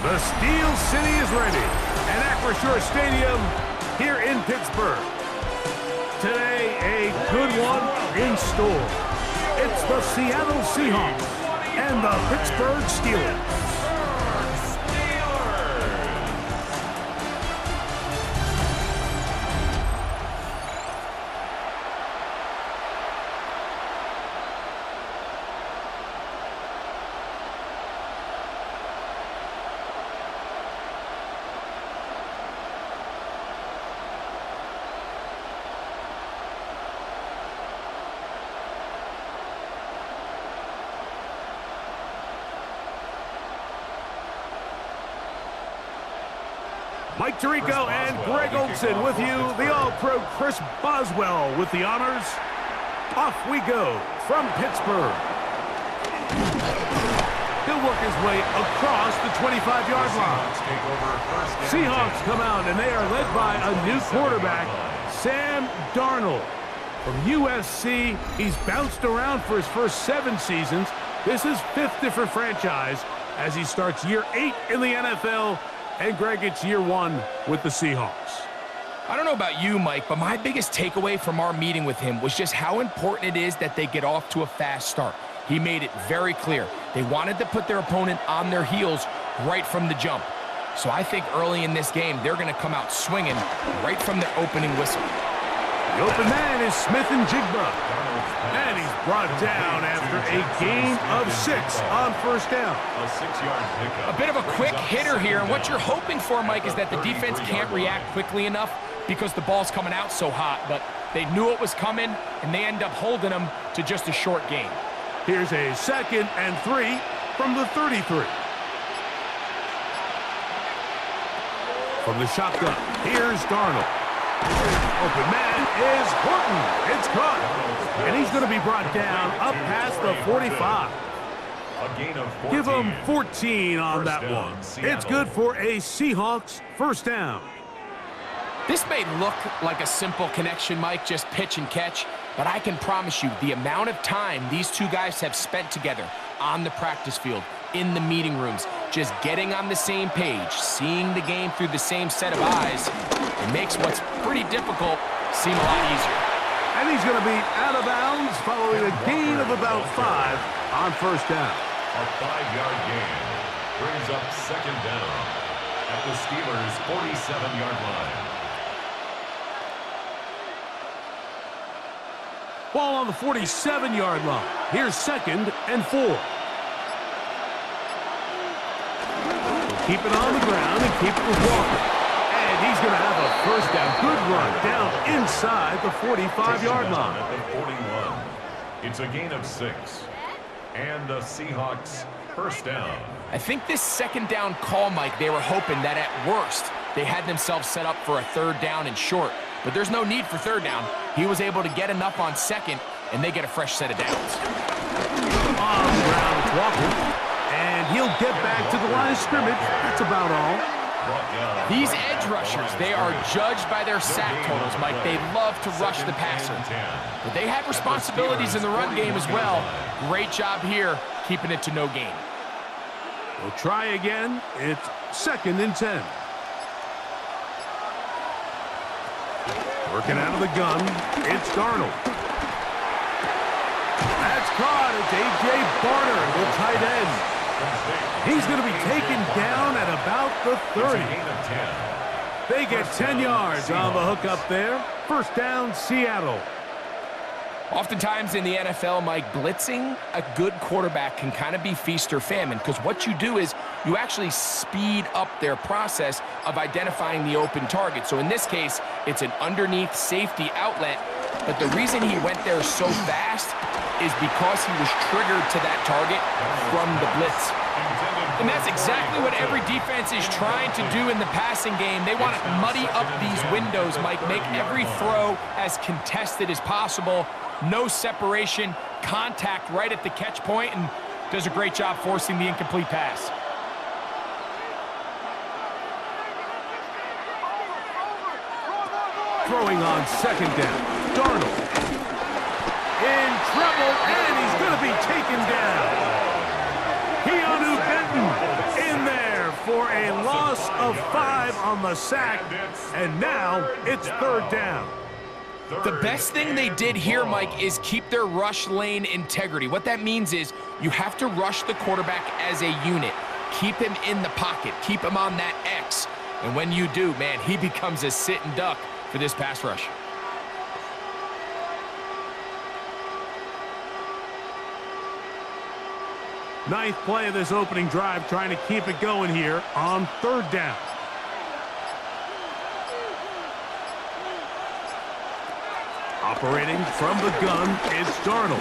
The Steel City is ready at Acrisure Stadium here in Pittsburgh. Today, a good one in store. It's the Seattle Seahawks and the Pittsburgh Steelers. Mike Tirico and Greg Olson with you. The All-Pro Chris Boswell with the honors. Off we go from Pittsburgh. He'll work his way across the 25-yard line. Seahawks come out, and they are led by a new quarterback, Sam Darnold. From USC, he's bounced around for his first 7 seasons. This is 5th different franchise as he starts year 8 in the NFL. And, Greg, it's year 1 with the Seahawks. I don't know about you, Mike, but my biggest takeaway from our meeting with him was just how important it is that they get off to a fast start. He made it very clear. They wanted to put their opponent on their heels right from the jump. So I think early in this game, they're going to come out swinging right from the opening whistle. The open man is Smith and Jigba. And he's brought down after a gain of 6 on first down. A 6-yard pickup. A bit of a quick hitter here, and what you're hoping for, Mike, is that the defense can't react quickly enough because the ball's coming out so hot, but they knew it was coming, and they end up holding them to just a short gain. Here's a 2nd and 3 from the 33. From the shotgun, here's Darnold. Open man is Horton. It's caught. And he's going to be brought down up past the 45. A gain of 14. Give him 14 on that one. It's good for a Seahawks first down. This may look like a simple connection, Mike, just pitch and catch, but I can promise you the amount of time these two guys have spent together on the practice field, in the meeting rooms, just getting on the same page, seeing the game through the same set of eyes, it makes what's pretty difficult seem a lot easier. And he's going to be out of bounds following a gain of about 5 on first down. A 5-yard gain brings up 2nd down at the Steelers' 47-yard line. Ball on the 47-yard line. Here's 2nd and 4. Keep it on the ground and keep it with Walker. And he's going to have a first down. Good run down inside the 45-yard line. At the 41. It's a gain of 6. And the Seahawks first down. I think this 2nd down call, Mike, they were hoping that at worst they had themselves set up for a 3rd down and short. But there's no need for 3rd down. He was able to get enough on 2nd, and they get a fresh set of downs. On the ground, it's Walker. And he'll get back to the line of scrimmage. That's about all. These edge rushers, they are judged by their sack totals, Mike. They love to rush the passer. But they have responsibilities in the run game as well. Great job here, keeping it to no gain. We'll try again. It's 2nd and 10. Working out of the gun, it's Darnold. That's caught. It's A.J. Barner, the tight end. He's going to be taken down at about the 30. They get 10 yards on the hook up there. First down, Seattle. Oftentimes in the NFL, Mike, blitzing a good quarterback can kind of be feast or famine, because what you do is you actually speed up their process of identifying the open target. So in this case, it's an underneath safety outlet, but the reason he went there so fast is because he was triggered to that target from the blitz. And that's exactly what every defense is trying to do in the passing game. They want to muddy up these windows, Mike, make every throw as contested as possible. No separation, contact right at the catch point, and does a great job forcing the incomplete pass. Throwing on 2nd down, Darnold. In trouble, and he's going to be taken down. Keanu Benton in there for a loss of 5 on the sack, and now it's 3rd down. The best thing they did here, Mike, is keep their rush lane integrity. What that means is you have to rush the quarterback as a unit. Keep him in the pocket. Keep him on that X. And when you do, man, he becomes a sitting duck for this pass rush. Ninth play of this opening drive, trying to keep it going here on 3rd down. Operating from the gun, it's Darnold.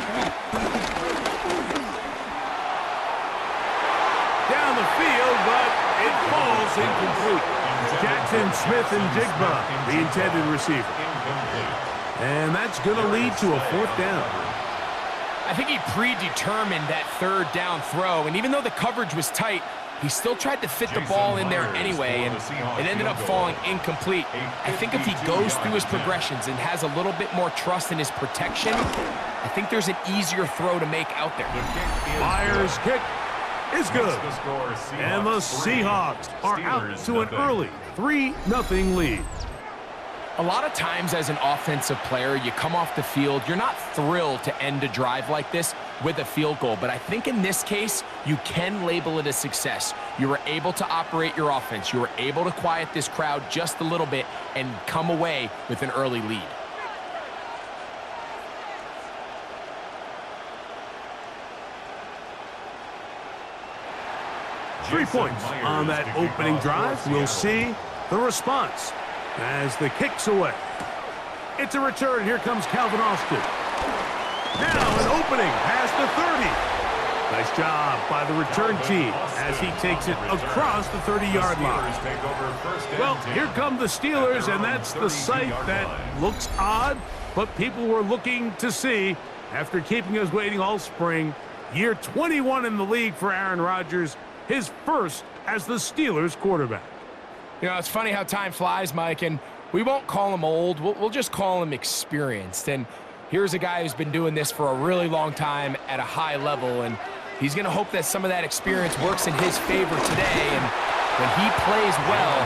Down the field, but it falls incomplete. Jackson, Smith, and Jigba, the intended receiver. And that's going to lead to a 4th down. I think he predetermined that 3rd down throw, and even though the coverage was tight, he still tried to fit the ball in there anyway, and it ended up falling incomplete. I think if he goes through his progressions and has a little bit more trust in his protection, I think there's an easier throw to make out there. Myers' kick is good. And the Seahawks are out to an early 3-0 lead. A lot of times as an offensive player, you come off the field, you're not thrilled to end a drive like this with a field goal. But I think in this case, you can label it a success. You were able to operate your offense. You were able to quiet this crowd just a little bit and come away with an early lead. Three points on that opening drive. We'll see the response as the kick's away. It's a return. Here comes Calvin Austin. Now an opening past the 30. Nice job by the return team as he takes it across the 30-yard line. Well, here come the Steelers, and that's the sight that looks odd, but people were looking to see after keeping us waiting all spring. Year 21 in the league for Aaron Rodgers, his first as the Steelers quarterback. You know, it's funny how time flies, Mike, and we won't call him old. We'll just call him experienced. And here's a guy who's been doing this for a really long time at a high level, and he's going to hope that some of that experience works in his favor today. And when he plays well,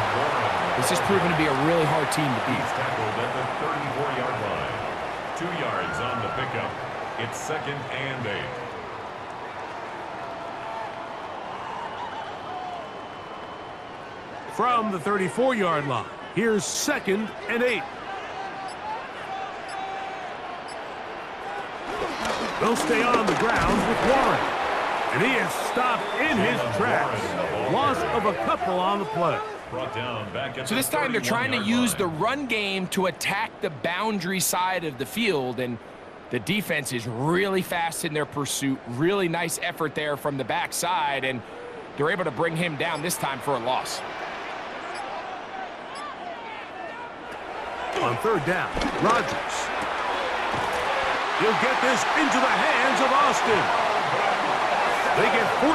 this is proven to be a really hard team to beat. He's tackled at the 34-yard line. 2 yards on the pickup. It's 2nd and 8. From the 34-yard line, here's 2nd and 8. They'll stay on the ground with Warren. And he is stopped in his tracks. Loss of a couple on the play. So this time they're trying to use the run game to attack the boundary side of the field, and the defense is really fast in their pursuit. Really nice effort there from the backside, and they're able to bring him down this time for a loss. On 3rd down, Rodgers. He'll get this into the hands of Austin. They get 14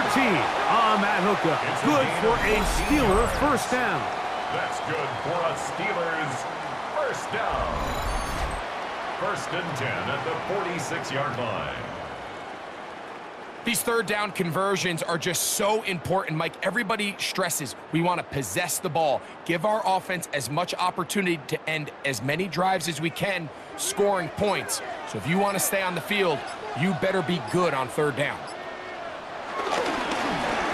on that hookup. Good for a Steeler 1st down. That's good for a Steelers 1st down. 1st and 10 at the 46-yard line. These 3rd down conversions are just so important, Mike. Everybody stresses we want to possess the ball, give our offense as much opportunity to end as many drives as we can, scoring points. So if you want to stay on the field, you better be good on 3rd down.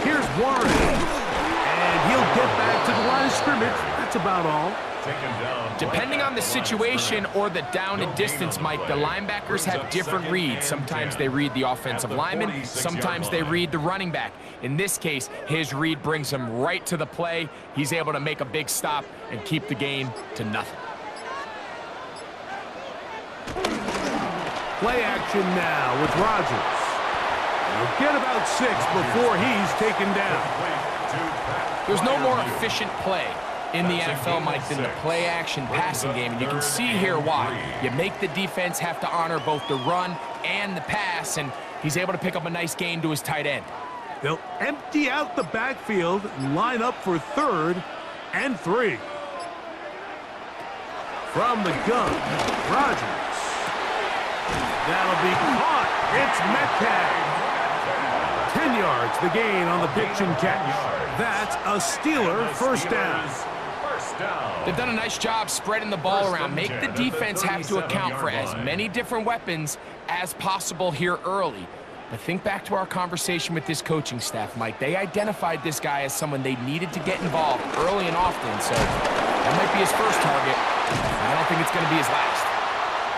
Here's Warren, and he'll get back to the line of scrimmage. That's about all. Depending on the situation or the down and distance, Mike, the linebackers have different reads. Sometimes they read the offensive lineman, sometimes they read the running back. In this case, his read brings him right to the play. He's able to make a big stop and keep the game to nothing. Play action now with Rodgers. He'll get about 6 before he's taken down. There's no more efficient play in the NFL, Mike, than the play-action passing game. And you can see here why. You make the defense have to honor both the run and the pass, and he's able to pick up a nice gain to his tight end. They'll empty out the backfield and line up for 3rd and 3. From the gun, Rodgers. That'll be caught. It's Metcalf. 10 yards, the gain on the pitch and catch. That's a Steeler first down. They've done a nice job spreading the ball around. Make the defense have to account for as many different weapons as possible here early. But think back to our conversation with this coaching staff, Mike. They identified this guy as someone they needed to get involved early and often, so that might be his first target. I don't think it's going to be his last.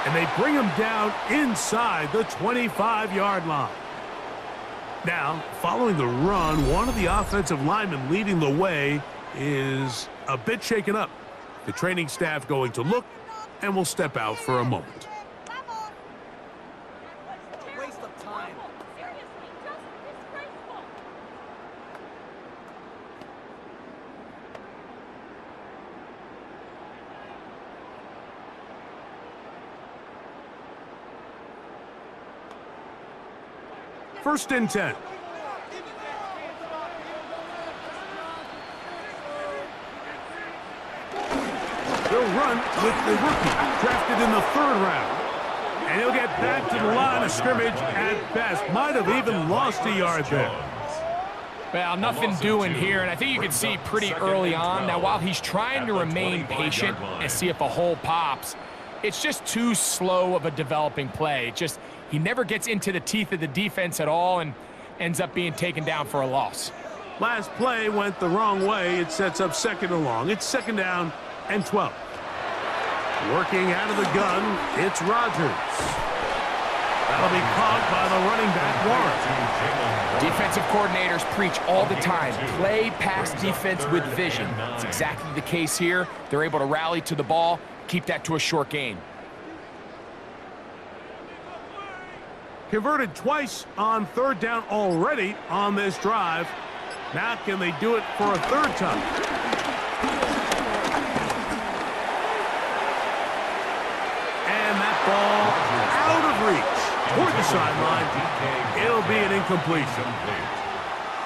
And they bring him down inside the 25-yard line. Now, following the run, one of the offensive linemen leading the way is a bit shaken up. The training staff going to look and will step out for a moment. First and 10. They'll run with the rookie, drafted in the 3rd round. And he'll get back to the line of scrimmage at best. Might have even lost a yard there. Well, nothing doing here, and I think you can see pretty early on. Now, while he's trying to remain patient and see if a hole pops, it's just too slow of a developing play. He never gets into the teeth of the defense at all and ends up being taken down for a loss. Last play went the wrong way. It sets up 2nd and long. It's 2nd down and 12. Working out of the gun, it's Rodgers. That'll be caught by the running back, Warren. Defensive coordinators preach all the time, play pass defense with vision. It's exactly the case here. They're able to rally to the ball, keep that to a short gain. Converted twice on 3rd down already on this drive. Now can they do it for a 3rd time? And that ball out of reach toward the sideline. It'll be an incompletion.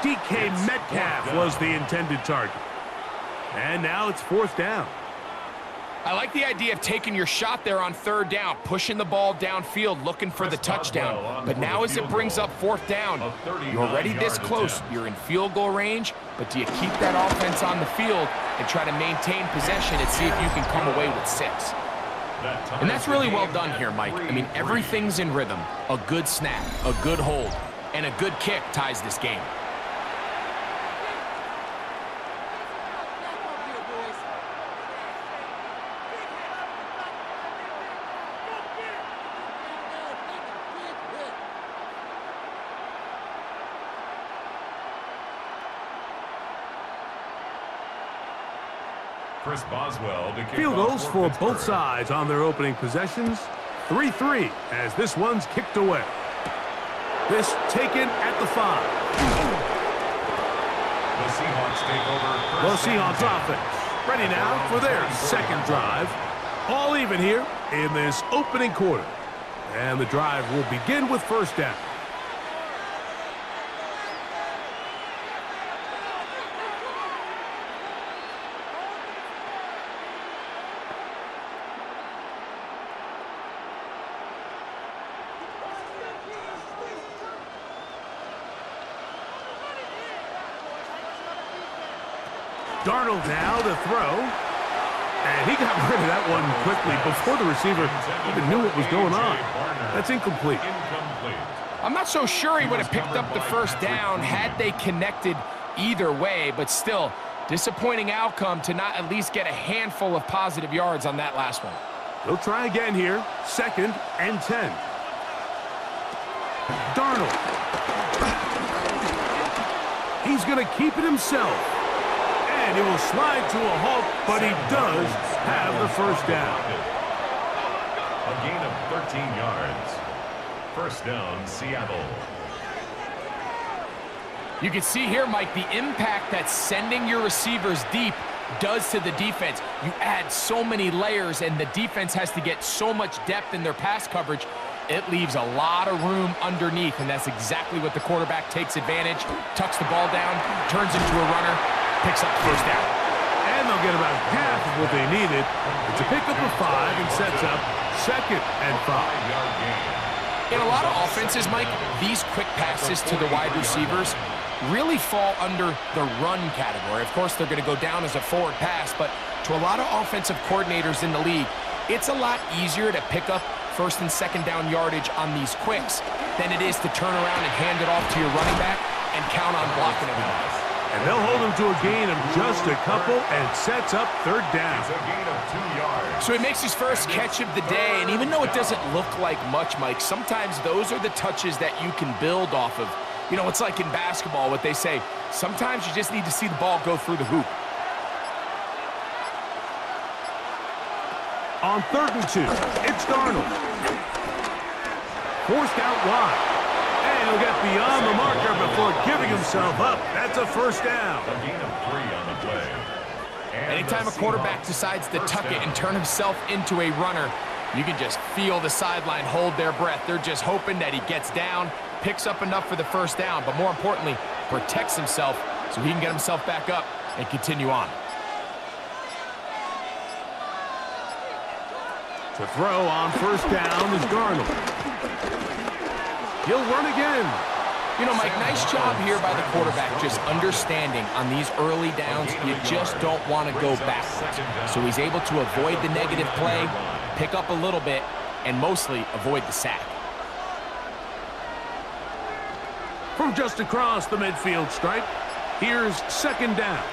DK Metcalf was the intended target. And now it's 4th down. I like the idea of taking your shot there on 3rd down, pushing the ball downfield, looking for the touchdown. But now as it brings up 4th down, you're already this close. You're in field goal range, but do you keep that offense on the field and try to maintain possession and see if you can come away with 6? And that's really well done here, Mike. I mean, everything's in rhythm. A good snap, a good hold, and a good kick ties this game. Field goals for both sides on their opening possessions. 3-3 as this one's kicked away. This taken at the 5. The Seahawks offense ready now for their 2nd drive. All even here in this opening quarter. And the drive will begin with 1st down. Darnold now to throw. And he got rid of that one quickly before the receiver even knew what was going on. That's incomplete. I'm not so sure he would have picked up the 1st down had they connected either way, but still, disappointing outcome to not at least get a handful of positive yards on that last one. They'll try again here. 2nd and 10. Darnold. He's going to keep it himself. And he will slide to a halt, but he does have the 1st down. A gain of 13 yards. 1st down, Seattle. You can see here, Mike, the impact that sending your receivers deep does to the defense. You add so many layers, and the defense has to get so much depth in their pass coverage. It leaves a lot of room underneath, and that's exactly what the quarterback takes advantage, tucks the ball down, turns into a runner, picks up 1st down. And they'll get about half of what they needed. It's a pickup of 5 and sets up 2nd and 5. In a lot of offenses, Mike, these quick passes to the wide receivers really fall under the run category. Of course, they're going to go down as a forward pass, but to a lot of offensive coordinators in the league, it's a lot easier to pick up first and second down yardage on these quicks than it is to turn around and hand it off to your running back and count on blocking everybody. And they'll hold him to a gain of just a couple and sets up third down. It's a gain of 2 yards. So he makes his first catch of the day, and even though it doesn't look like much, Mike, sometimes those are the touches that you can build off of. You know, it's like in basketball, what they say, sometimes you just need to see the ball go through the hoop. On 3rd and 2, it's Darnold. Forced out wide. And he'll get beyond the marker before giving himself up. That's a first down. A gain of 3 on the play. And Anytime a quarterback decides to tuck it and turn himself into a runner, you can just feel the sideline hold their breath. They're just hoping that he gets down, picks up enough for the first down, but more importantly, protects himself so he can get himself back up and continue on. To throw on first down is Darnold. He'll run again. You know, Mike, nice job here by the quarterback, just understanding on these early downs, you just don't want to go backwards. So he's able to avoid the negative play, pick up a little bit, and mostly avoid the sack. From just across the midfield stripe, here's second down.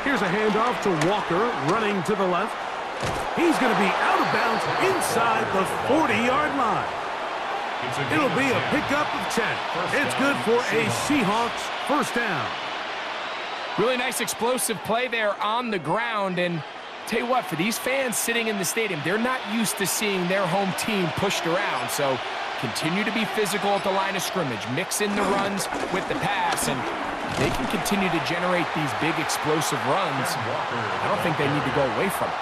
Here's a handoff to Walker, running to the left. He's going to be out of bounds inside the 40-yard line. It'll be a pickup of 10. It's good for a Seahawks first down. Really nice explosive play there on the ground. And tell you what, for these fans sitting in the stadium, they're not used to seeing their home team pushed around. So continue to be physical at the line of scrimmage. Mix in the runs with the pass, and they can continue to generate these big explosive runs. I don't think they need to go away from it.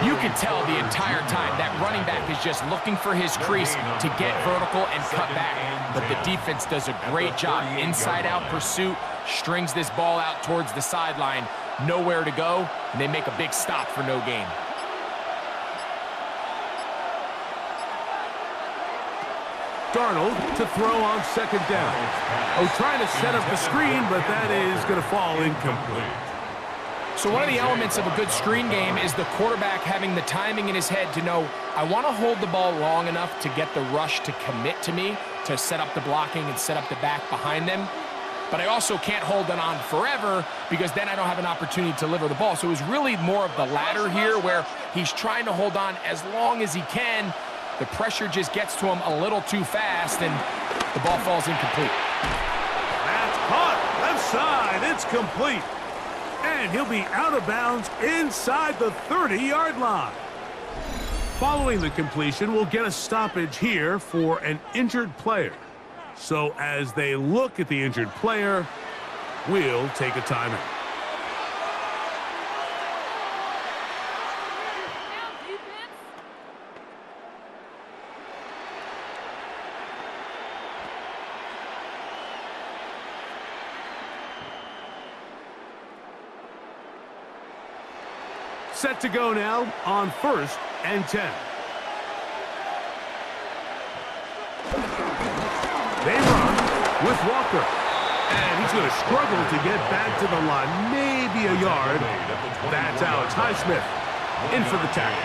You can tell the entire time that running back is just looking for his crease to get vertical and cut back. But the defense does a great job. Inside-out pursuit, strings this ball out towards the sideline. Nowhere to go, and they make a big stop for no gain. Darnold to throw on second down. Oh, trying to set up the screen, but that is going to fall incomplete. So one of the elements of a good screen game is the quarterback having the timing in his head to know, I want to hold the ball long enough to get the rush to commit to me, to set up the blocking and set up the back behind them. But I also can't hold it on forever because then I don't have an opportunity to deliver the ball. So it was really more of the latter here where he's trying to hold on as long as he can. The pressure just gets to him a little too fast, and the ball falls incomplete. That's caught. Left side. It's complete. And he'll be out of bounds inside the 30-yard line. Following the completion, we'll get a stoppage here for an injured player. So as they look at the injured player, we'll take a timeout. Set to go now on 1st and 10. They run with Walker. And he's going to struggle to get back to the line. Maybe a yard. That's Alex Highsmith in for the tackle.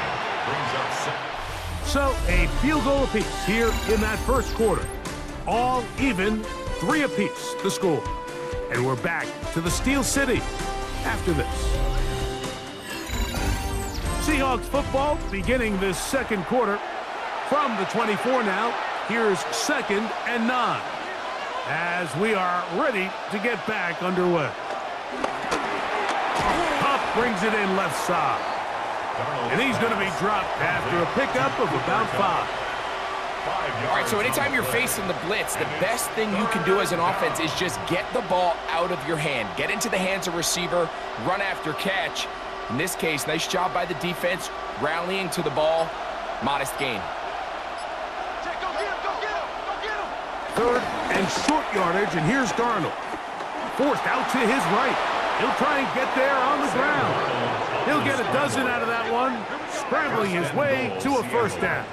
So a field goal apiece here in that first quarter. All even, 3 apiece, the score. And we're back to the Steel City after this. Seahawks football beginning this second quarter. From the 24 now, here's 2nd and 9. As we are ready to get back underway. Huff brings it in left side. And he's going to be dropped after a pickup of about 5. All right, so anytime you're facing the blitz, the best thing you can do as an offense is just get the ball out of your hand. Get into the hands of receiver, run after catch. In this case, nice job by the defense, rallying to the ball. Modest gain. Third and short yardage, and here's Darnold. Forced out to his right. He'll try and get there on the ground. He'll get a dozen out of that one. scrambling his way to a first down.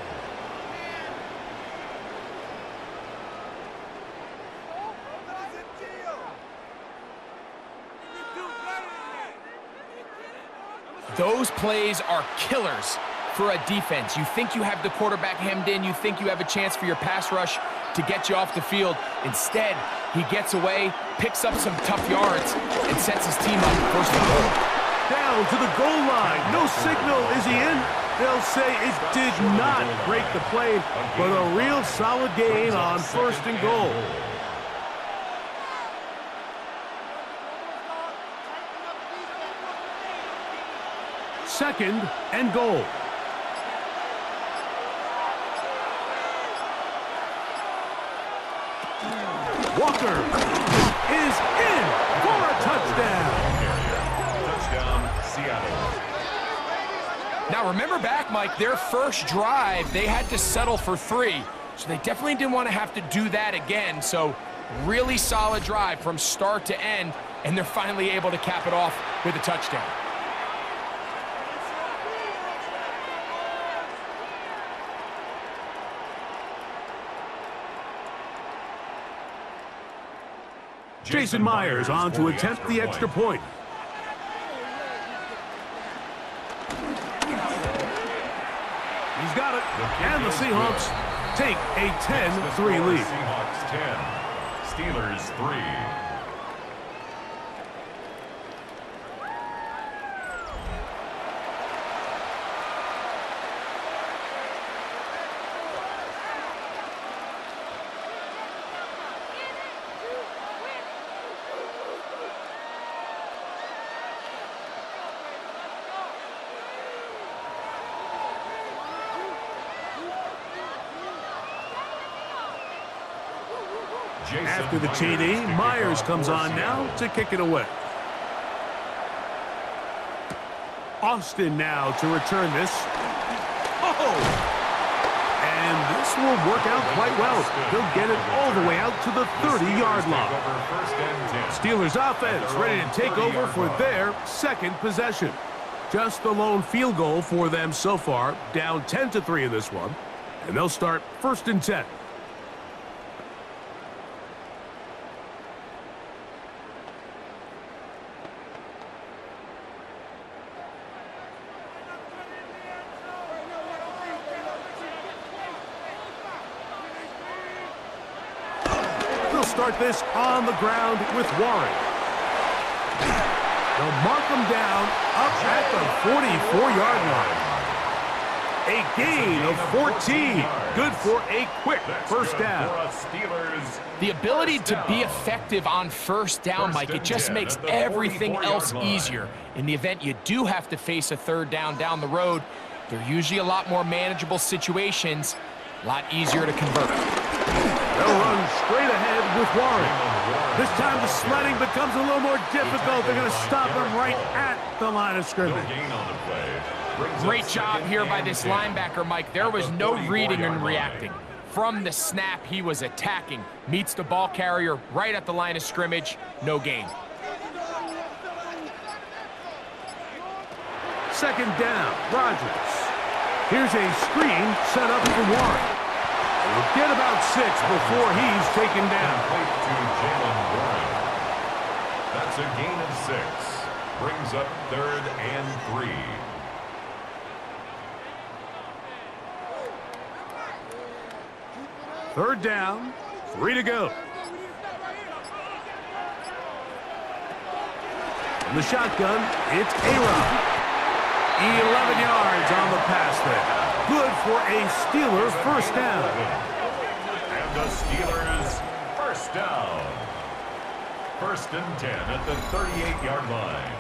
Those plays are killers for a defense. You think you have the quarterback hemmed in. You think you have a chance for your pass rush to get you off the field. Instead, he gets away, picks up some tough yards, and sets his team up first and goal. Down to the goal line. No signal. Is he in? They'll say it did not break the play, but a real solid gain on first and goal. Second and goal. Walker is in for a touchdown. Touchdown, Seattle. Now remember back, Mike, their first drive, they had to settle for 3. So they definitely didn't want to have to do that again. So really solid drive from start to end, and they're finally able to cap it off with a touchdown. Jason Myers on to attempt the extra point. He's got it. And the Seahawks take a 10-3 lead. Seahawks 10, Steelers 3. After the TD, Myers comes on now to kick it away. Austin now to return this. Oh! And this will work out quite well. He'll get it all the way out to the 30-yard line. Steelers offense ready to take over for their second possession. Just the lone field goal for them so far, down 10-3 in this one. And they'll start first and 10. Start this on the ground with Warren. They'll mark him down up at the 44-yard line. A gain of 14. Good for a quick first down. The ability to be effective on first down, Mike, it just makes everything else easier. In the event you do have to face a third down the road, they're usually a lot more manageable situations, a lot easier to convert. They'll run straight ahead with Warren. This time the sledding becomes a little more difficult. They're going to stop him right at the line of scrimmage. Great job here by this linebacker, Mike. There was no reading and reacting. From the snap, he was attacking. Meets the ball carrier right at the line of scrimmage. No gain. Second down, Rodgers. Here's a screen set up for Warren. We'll get about 6 before he's taken down. That's a gain of 6. Brings up 3rd and 3. Third down, 3 to go. In the shotgun, it's A-Rod. 11 yards on the pass there. Good for a Steeler first down. And the Steelers first down. First and 10 at the 38-yard line.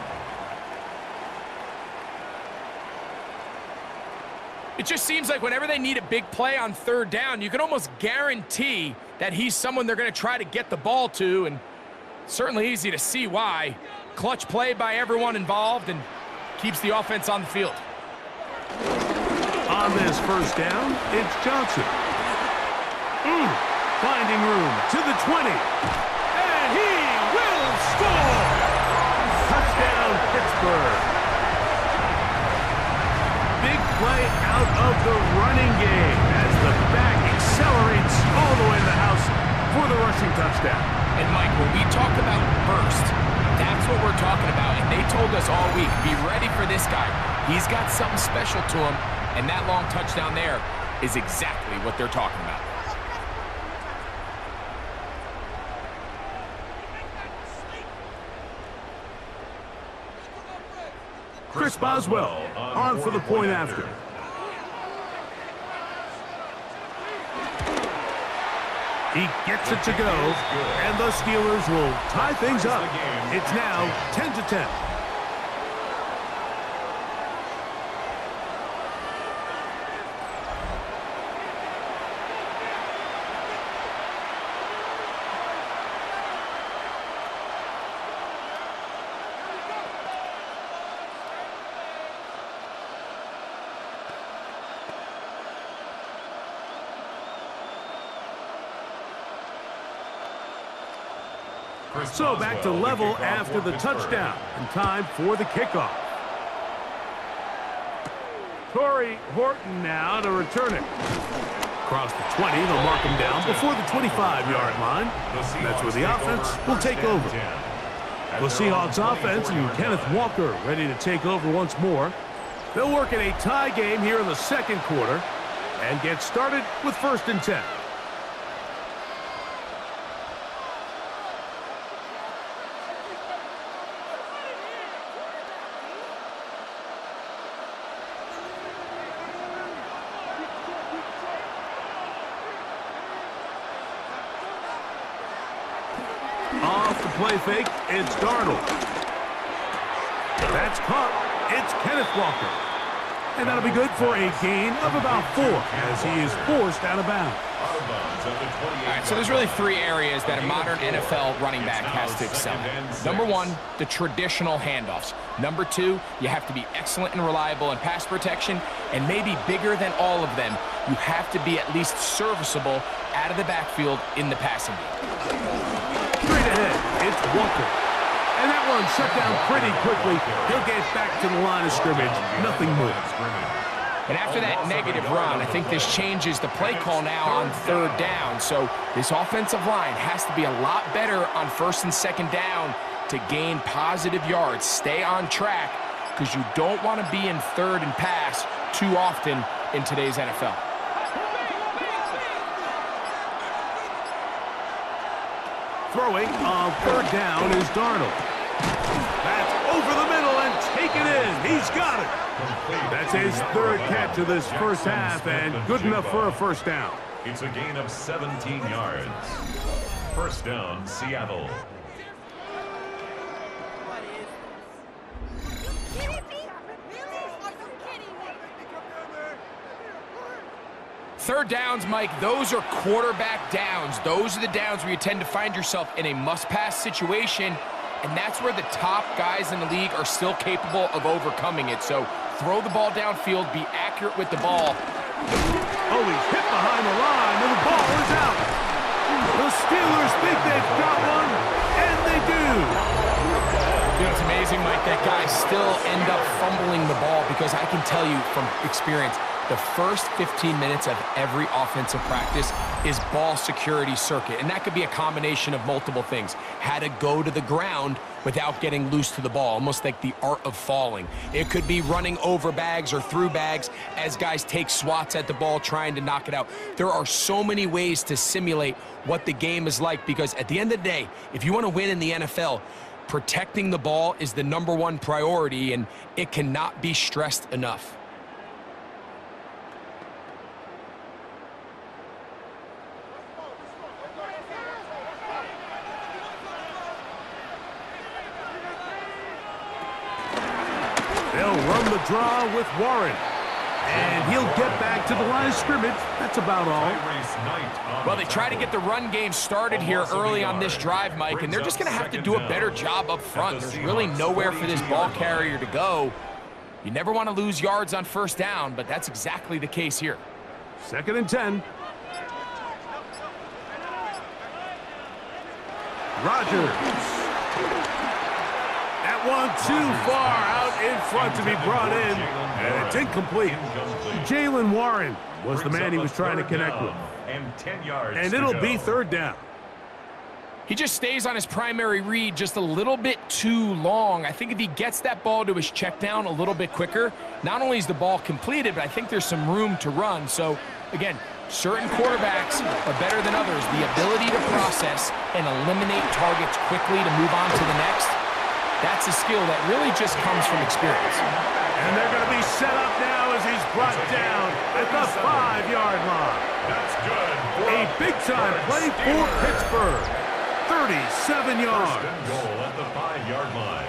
It just seems like whenever they need a big play on third down, you can almost guarantee that he's someone they're going to try to get the ball to, and certainly easy to see why. Clutch play by everyone involved and keeps the offense on the field. On this first down, it's Johnson. Finding room to the 20. And he will score! Touchdown, Pittsburgh. Big play out of the running game as the back accelerates all the way to the house for the rushing touchdown. And Mike, when we talk about burst, that's what we're talking about. And they told us all week, be ready for this guy. He's got something special to him, and that long touchdown there is exactly what they're talking about. Chris Boswell on for the point after. He gets it to go, and the Steelers will tie things up. It's now 10-10. So back to level after the touchdown, and time for the kickoff. Torrey Horton now to return it. Across the 20, they'll mark him down before the 25-yard line. That's where the offense will take over. The Seahawks offense and Kenneth Walker ready to take over once more. They'll work in a tie game here in the second quarter and get started with 1st and 10. Off the play fake, it's Darnold. That's caught. It's Kenneth Walker. And that'll be good for a gain of about 4 as he is forced out of bounds. All right, so there's really 3 areas that a modern NFL running back has to excel in. Number 1, the traditional handoffs. Number 2, you have to be excellent and reliable in pass protection. And maybe bigger than all of them, you have to be at least serviceable out of the backfield in the passing game. Straight ahead, it's Walker. And that one shut down pretty quickly. He'll get back to the line of scrimmage. Nothing more. And after that negative run, I think this changes the play call now on 3rd down. So this offensive line has to be a lot better on 1st and 2nd down to gain positive yards. Stay on track because you don't want to be in 3rd and pass too often in today's NFL. Throwing on 3rd down is Darnold. That's over the middle and taken in. He's got it. That's his 3rd catch of this first half and good enough for a 1st down. It's a gain of 17 yards. 1st down, Seattle. Third downs, Mike, those are quarterback downs. Those are the downs where you tend to find yourself in a must-pass situation, and that's where the top guys in the league are still capable of overcoming it. So throw the ball downfield, be accurate with the ball. Oh, he's hit behind the line, and the ball is out. The Steelers think they've got one, and they do. You know, it's amazing, Mike, that guys still end up fumbling the ball because I can tell you from experience, the first 15 minutes of every offensive practice is ball security circuit, and that could be a combination of multiple things. How to go to the ground without getting loose to the ball, almost like the art of falling. It could be running over bags or through bags as guys take swats at the ball trying to knock it out. There are so many ways to simulate what the game is like because at the end of the day, if you want to win in the NFL, protecting the ball is the #1 priority, and it cannot be stressed enough. They'll run the draw with Warren. And he'll get back to the line of scrimmage. That's about all. Well, they try to get the run game started here early on this drive, Mike, and they're just going to have to do a better job up front. There's really nowhere for this ball carrier to go. You never want to lose yards on 1st down, but that's exactly the case here. 2nd and 10. Rodgers. That one too far out in front to be brought in, and it's incomplete. Jalen Warren was the man he was trying to connect with. And it'll be third down. He just stays on his primary read just a little bit too long. I think if he gets that ball to his check down a little bit quicker, not only is the ball completed, but I think there's some room to run. So, again, certain quarterbacks are better than others. The ability to process and eliminate targets quickly to move on to the next, that's a skill that really just comes from experience. And they're going to be set up now as he's brought down at the 5-yard line. That's good. A big-time play for Pittsburgh. 37 yards. First and goal at the 5-yard line.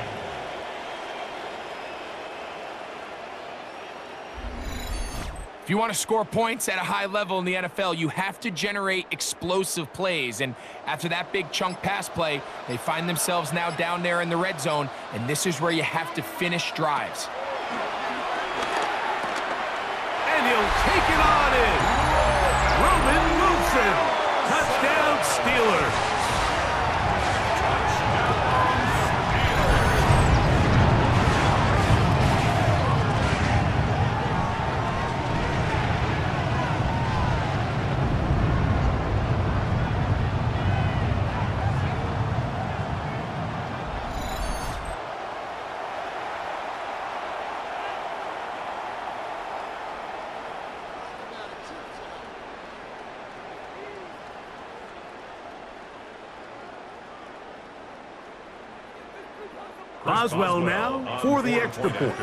If you want to score points at a high level in the NFL, you have to generate explosive plays. And after that big chunk pass play, they find themselves now down there in the red zone, and this is where you have to finish drives. And he'll take it on in. Roman moves him. Touchdown, Steelers. Boswell now for the extra point.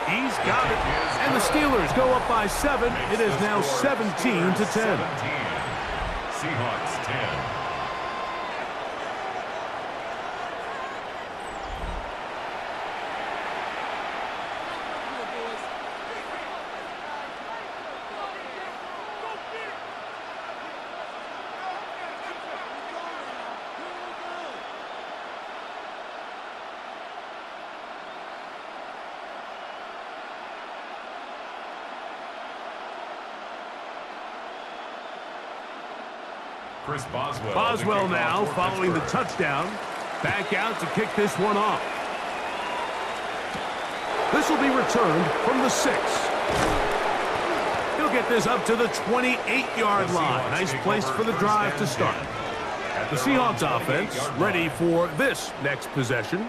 He's got it. And the Steelers go up by 7. It is now 17-10. Seahawks 10. Boswell now following the touchdown. Back out to kick this one off. This will be returned from the 6. He'll get this up to the 28-yard line. Nice place for the drive to start. The Seahawks offense ready for this next possession.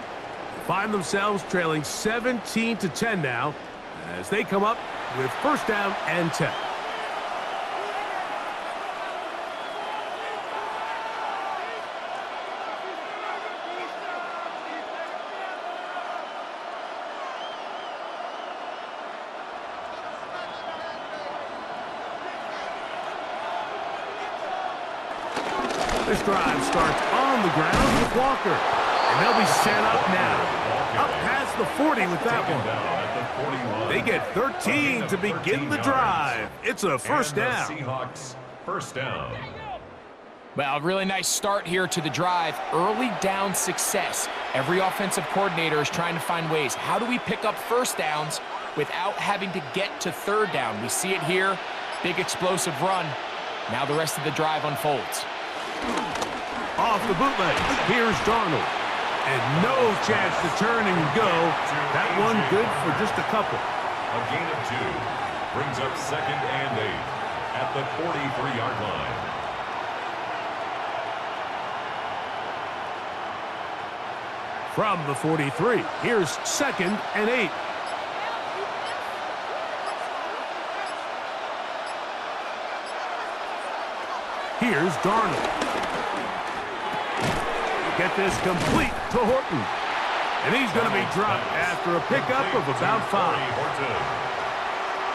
Find themselves trailing 17-10 now as they come up with first down and 10. This drive starts on the ground with Walker. And they'll be set up now. Up past the 40 with that one. They get 13 to begin the drive. It's a first down. Seahawks first down. Well, really nice start here to the drive. Early down success. Every offensive coordinator is trying to find ways. How do we pick up first downs without having to get to third down? We see it here. Big explosive run. Now the rest of the drive unfolds. Off the bootleg, here's Darnold. And no chance to turn and go. That one good for just a couple. A gain of 2 brings up second and 8 at the 43-yard line. From the 43, here's second and 8. Here's Darnold. Get this complete to Horton. And he's going to be dropped after a pickup of about 5.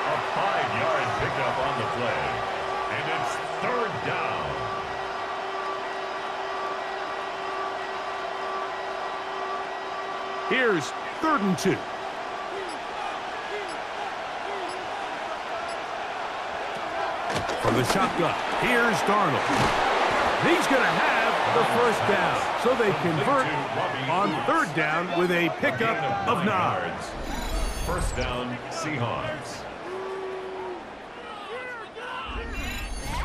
A 5-yard pickup on the play. And it's third down. Here's 3rd and 2. From the shotgun, here's Darnold. He's going to have the first down. So they convert on 3rd down with a pickup of 9. First down, Seahawks.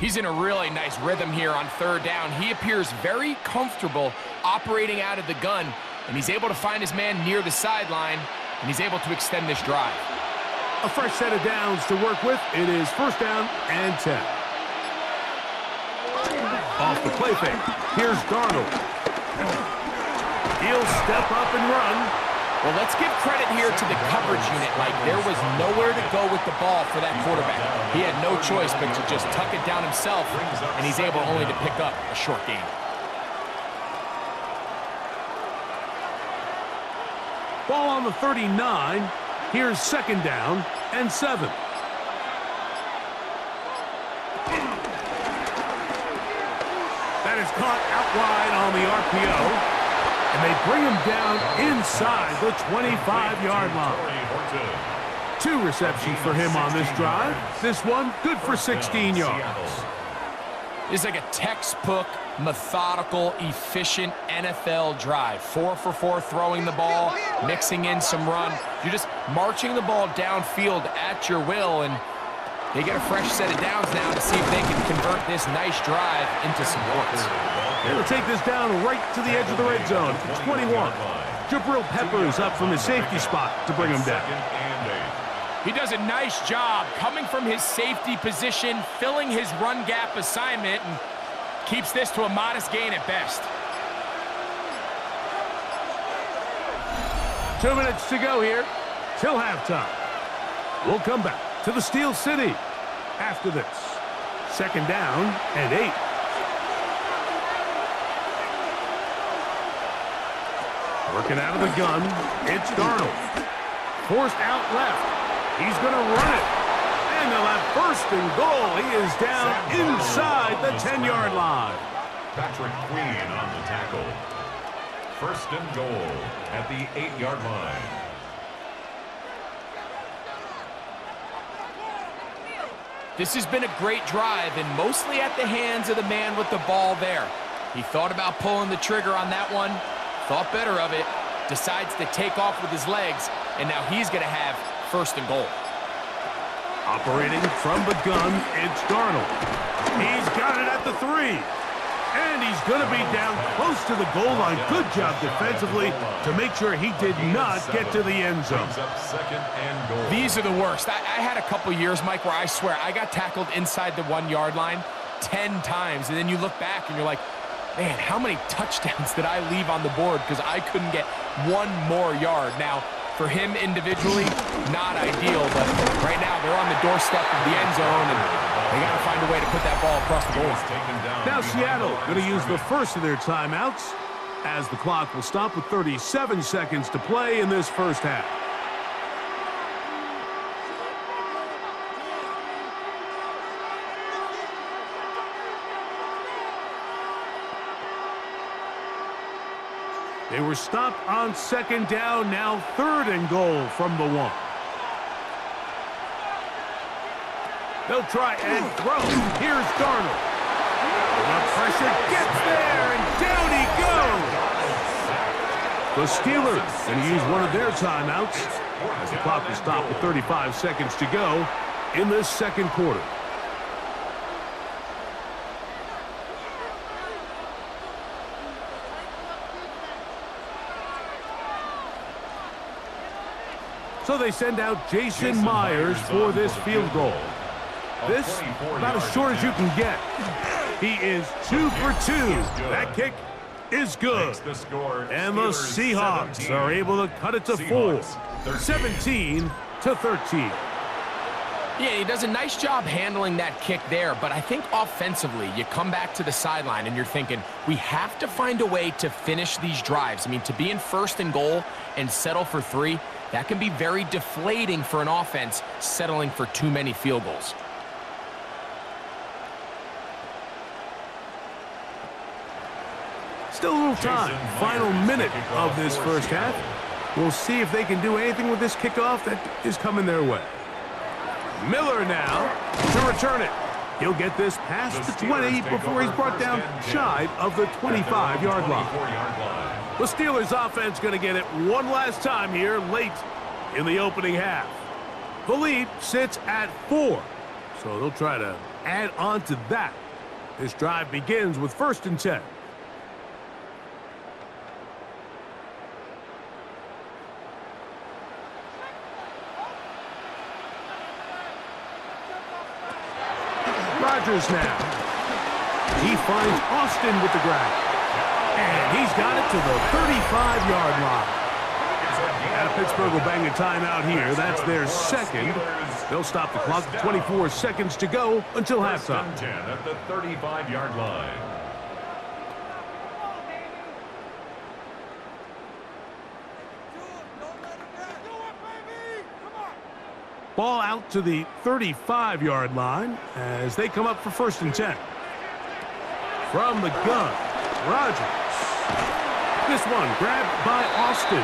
He's in a really nice rhythm here on third down. He appears very comfortable operating out of the gun, and he's able to find his man near the sideline, and he's able to extend this drive. A fresh set of downs to work with. It is first down and 10. Off the play fake. Here's Darnold. He'll step up and run. Well, let's give credit here to the coverage unit. Like, there was nowhere to go with the ball for that quarterback. He had no choice but to just tuck it down himself, and he's able only to pick up a short gain. Ball on the 39. Here's second down and 7. That is caught out wide on the RPO. And they bring him down inside the 25-yard line. 2 receptions for him on this drive. This one good for 16 yards. It's like a textbook, methodical, efficient NFL drive. 4 for 4 throwing the ball, mixing in some run. You're just marching the ball downfield at your will, and they get a fresh set of downs now to see if they can convert this nice drive into some points. They'll take this down right to the edge of the red zone. 21. Jabrill peppers up from his safety spot to bring him down. He does a nice job coming from his safety position, filling his run gap assignment, and keeps this to a modest gain at best. 2 minutes to go here till halftime. We'll come back to the Steel City after this. Second down and 8. Working out of the gun, it's Darnold. Forced out left. He's going to run it. And they'll have first and goal. He is down inside the 10-yard line. Patrick Queen on the tackle. First and goal at the 8-yard line. This has been a great drive, and mostly at the hands of the man with the ball there. He thought about pulling the trigger on that one, thought better of it, decides to take off with his legs, and now he's going to have first and goal. Operating from the gun, it's Darnold. He's got it at the 3. And he's going to be down close to the goal line. Good job defensively to make sure he did not get to the end zone. These are the worst. I had a couple years, Mike, where I swear I got tackled inside the 1-yard line 10 times. And then you look back and you're like, man, how many touchdowns did I leave on the board because I couldn't get one more yard? Now, for him individually, not ideal, but right now they're on the doorstep of the end zone, and they got to find a way to put that ball across the goal line. Now Seattle going to use the first of their timeouts as the clock will stop with 37 seconds to play in this first half. They were stopped on second down, now third and goal from the 1. They'll try and throw. Here's Darnold. The pressure gets there, and down he goes. The Steelers going to use one of their timeouts as the clock will stop with 35 seconds to go in this second quarter. So they send out Jason Myers for this field goal. This, about as short as you can get. He is 2 for 2. That kick is good. And the Seahawks are able to cut it to 4. 17-13. Yeah, he does a nice job handling that kick there, but I think offensively, you come back to the sideline and you're thinking, we have to find a way to finish these drives. I mean, to be in first and goal and settle for 3, that can be very deflating for an offense settling for too many field goals. Still a little time. Final minute of this first half. We'll see if they can do anything with this kickoff that is coming their way. Miller now to return it. He'll get this past the 20 before he's brought down shy of the 25-yard line. The Steelers offense going to get it one last time here late in the opening half. The lead sits at 4. So they'll try to add on to that. This drive begins with 1st and 10. Rodgers now. He finds Austin with the grab. And he's got it to the 35-yard line. And Pittsburgh will bang a timeout here. That's their second. They'll stop the clock. 24 seconds to go until halftime. 10 at the 35-yard line. Ball out to the 35-yard line as they come up for 1st and 10. From the gun, Rodgers. This one grabbed by Austin.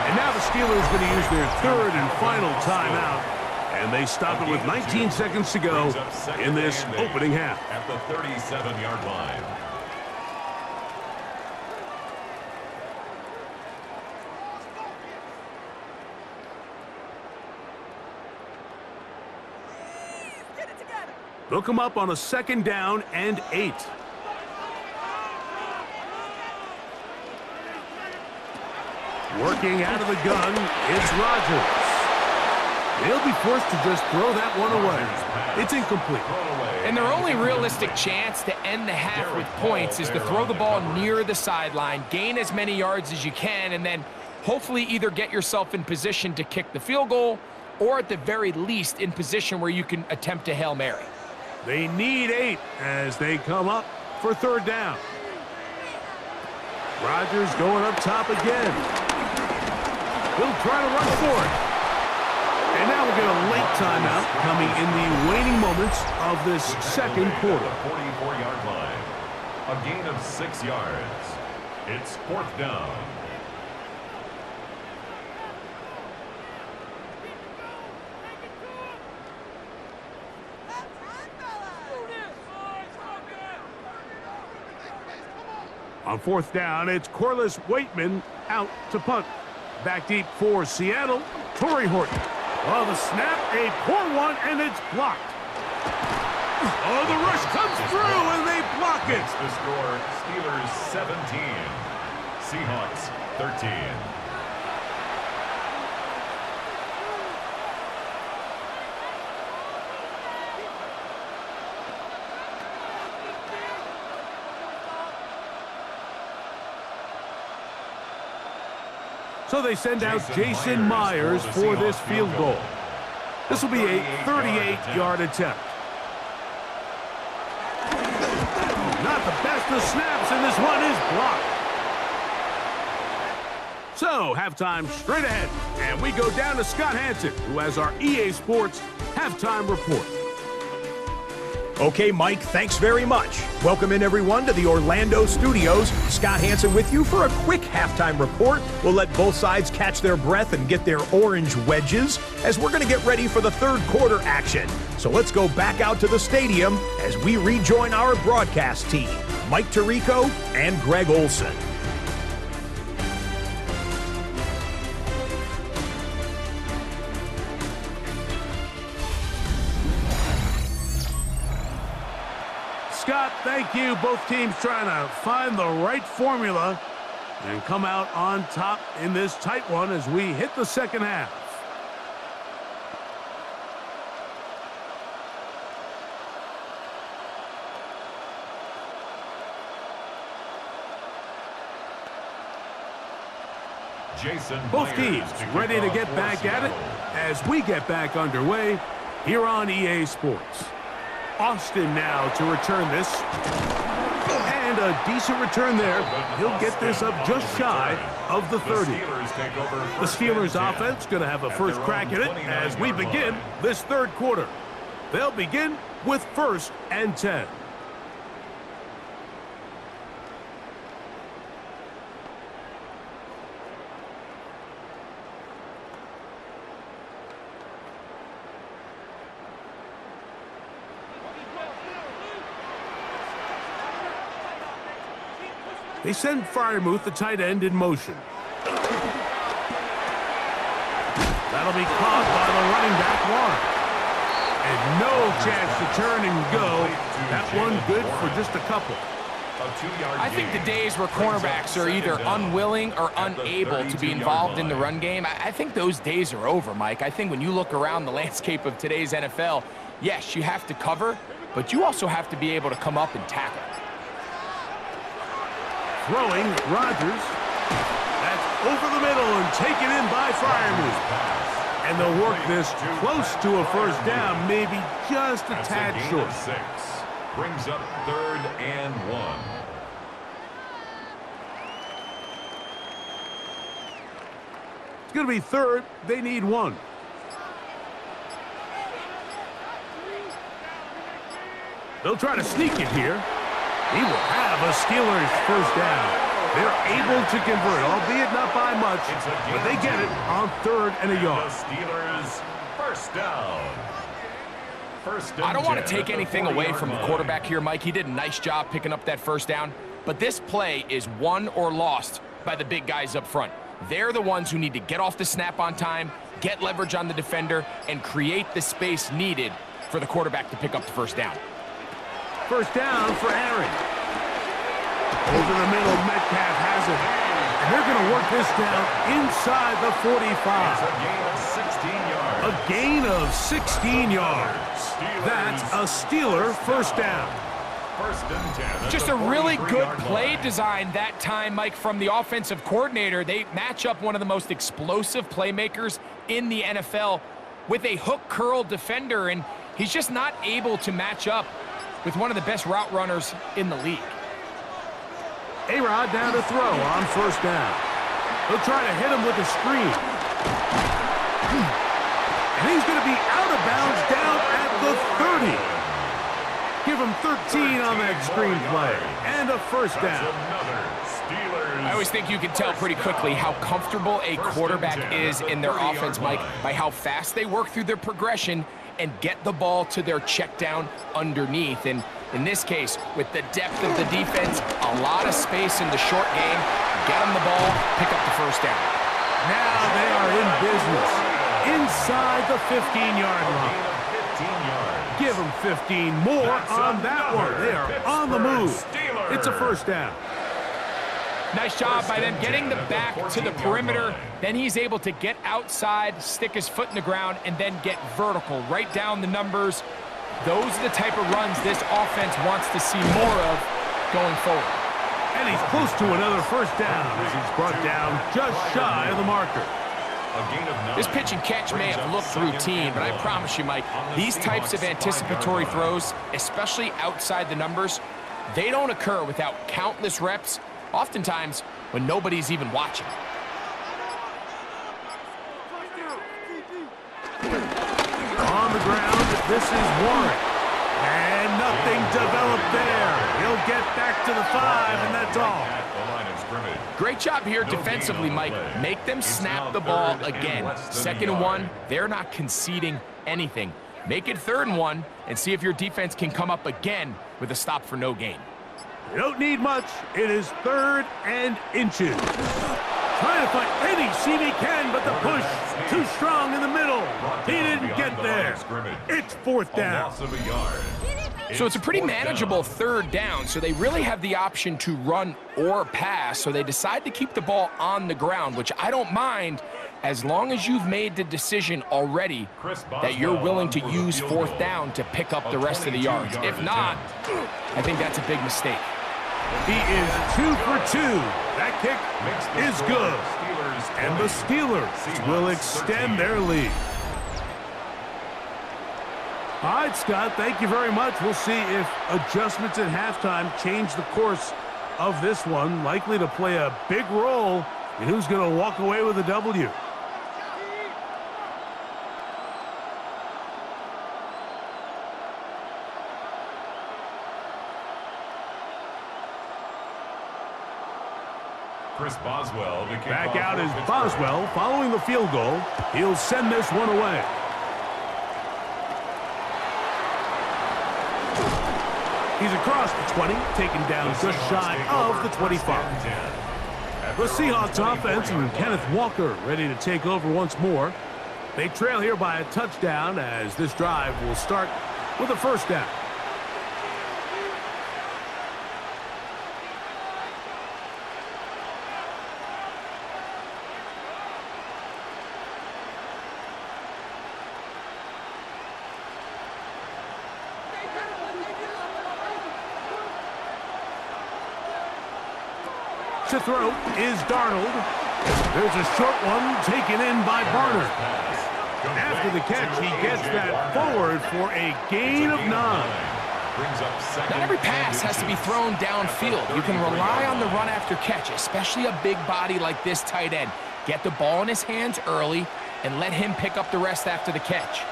And now the Steelers going to use their 3rd and final timeout. And they stop it with 19 seconds to go in this opening half. At the 37-yard line. They'll come up on a 2nd down and 8. Working out of the gun, it's Rodgers. They'll be forced to just throw that one away. It's incomplete. And their only realistic chance to end the half with points is to throw the ball near the sideline, gain as many yards as you can, and then hopefully either get yourself in position to kick the field goal or at the very least in position where you can attempt a Hail Mary. They need 8 as they come up for 3rd down. Rodgers going up top again. He'll try to run for it. And now we'll get a late timeout coming in the waning moments of this second quarter. 44-yard line. A gain of 6 yards. It's 4th down. On 4th down, it's Corliss Waitman out to punt. Back deep for Seattle, Torrey Horton. Oh, the snap, a poor one, and it's blocked. Oh, the rush comes through, and they block it. It's the score, Steelers 17, Seahawks 13. So they send out Jason Myers for this field goal. This will be a 38-yard attempt. Not the best of snaps, and this one is blocked. So, halftime straight ahead, and we go down to Scott Hansen, who has our EA Sports halftime report. Okay, Mike, thanks very much. Welcome in, everyone, to the Orlando studios. Scott Hansen with you for a quick halftime report. We'll let both sides catch their breath and get their orange wedges as we're going to get ready for the 3rd quarter action. So let's go back out to the stadium as we rejoin our broadcast team, Mike Tirico and Greg Olson. Scott, thank you. Both teams trying to find the right formula and come out on top in this tight one as we hit the second half. Both teams ready to get back at it as we get back underway here on EA Sports. Austin now to return this. And a decent return there. He'll get this up just shy of the 30. The Steelers offense going to have a first crack at it as we begin this 3rd quarter. They'll begin with 1st and 10. They send Freiermuth, the tight end, in motion. That'll be caught by the running back, Warren. And no chance to turn and go. That one good for just a couple. I think the days where cornerbacks are either unwilling or unable to be involved in the run game, I think those days are over, Mike. I think when you look around the landscape of today's NFL, yes, you have to cover, but you also have to be able to come up and tackle. Throwing, Rodgers. That's over the middle and taken in by Fireman. And they'll work this close to a first down, maybe just a tad short. Brings up 3rd and 1. It's going to be 3rd. They need 1. They'll try to sneak it here. He will have a Steelers first down. They're able to convert, albeit not by much, but they get it on 3rd and a yard. The Steelers first down. I don't want to take anything away from the quarterback here, Mike. He did a nice job picking up that first down, but this play is won or lost by the big guys up front. They're the ones who need to get off the snap on time, get leverage on the defender, and create the space needed for the quarterback to pick up the first down. First down for Aaron. Over the middle, Metcalf has it. And they're going to work this down inside the 45. A gain of 16 yards. That's a Steeler first down. Just a really good play design that time, Mike, from the offensive coordinator. They match up one of the most explosive playmakers in the NFL with a hook curl defender, and he's just not able to match up with one of the best route runners in the league. A-Rod down to throw on first down. They'll try to hit him with a screen. And he's going to be out of bounds down at the 30. Give him 13 on that screen play. And a first down. I always think you can tell pretty quickly how comfortable a quarterback is in their offense, Mike, by how fast they work through their progression and get the ball to their check down underneath. And in this case, with the depth of the defense, a lot of space in the short game, get them the ball, pick up the first down. Now they are in business inside the 15-yard line. Give them 15 more on that one. They are on the move. It's a first down. Nice job by them getting the back to the perimeter. Then he's able to get outside, stick his foot in the ground, and then get vertical. Write down the numbers. Those are the type of runs this offense wants to see more of going forward. And he's close to another first down as he's brought down just shy of the marker. This pitch and catch may have looked routine, but I promise you, Mike, these types of anticipatory throws, especially outside the numbers, they don't occur without countless reps, oftentimes when nobody's even watching. On the ground, this is Warren. And nothing developed there. He'll get back to the 5, and that's all. Great job here defensively, Mike. Make them snap the ball again. 2nd and 1, they're not conceding anything. Make it 3rd and 1 and see if your defense can come up again with a stop for no gain. You don't need much. It is 3rd and inches. Trying to find any seam he can, but the push too strong in the middle. He didn't get there. It's 4th down. So it's a pretty manageable 3rd down, so they really have the option to run or pass, so they decide to keep the ball on the ground, which I don't mind as long as you've made the decision already that you're willing to use 4th down to pick up the rest of the yards. If not, I think that's a big mistake. He is 2 for 2. That kick is good. And the Steelers will extend their lead. All right, Scott, thank you very much. We'll see if adjustments at halftime change the course of this one. Likely to play a big role in who's going to walk away with a W. Chris Boswell back out is Boswell following the field goal. He'll send this one away. He's across the 20, taken down just shy of the 25. The Seahawks offense and Kenneth Walker ready to take over once more. They trail here by a touchdown as this drive will start with a first down. To throw is Darnold. There's a short one taken in by Barner. After the catch, he gets that forward for a gain of 9. Not every pass has to be thrown downfield. You can rely on the run after catch, especially a big body like this tight end. Get the ball in his hands early and let him pick up the rest after the catch.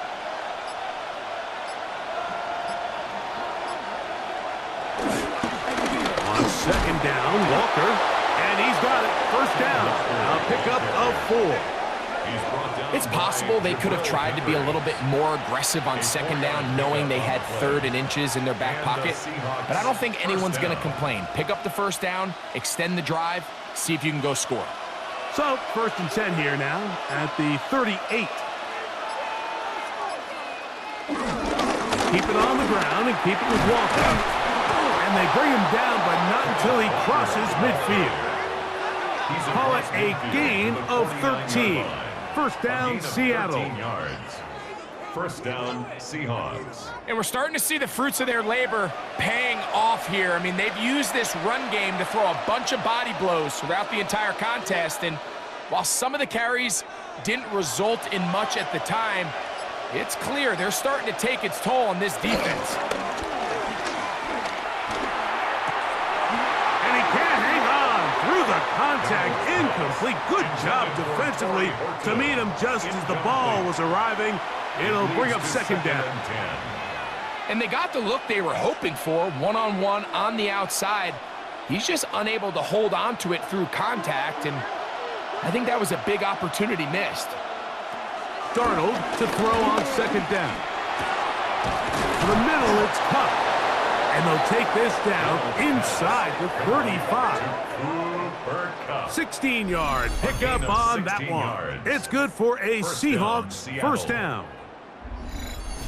On second down, Walker. And he's got it. First down. A pickup of 4. It's possible they could have tried to be a little bit more aggressive on second down, knowing they had 3rd and inches in their back pocket. But I don't think anyone's going to complain. Pick up the first down, extend the drive, see if you can go score. So, 1st and 10 here now at the 38. Keep it on the ground and keep it with Walker. And they bring him down, but not until he crosses midfield. Call it a gain of 13. First down, Seattle. First down, Seahawks. And we're starting to see the fruits of their labor paying off here. I mean, they've used this run game to throw a bunch of body blows throughout the entire contest. And while some of the carries didn't result in much at the time, it's clear they're starting to take its toll on this defense. Through the contact, incomplete. Good job defensively to meet him just as the ball was arriving. It'll bring up second down. And they got the look they were hoping for, one-on-one on the outside. He's just unable to hold on to it through contact, and I think that was a big opportunity missed. Darnold to throw on second down. To the middle, it's Cup. And they'll take this down inside the 35. 16-yard pickup on that one. It's good for a Seahawks first down.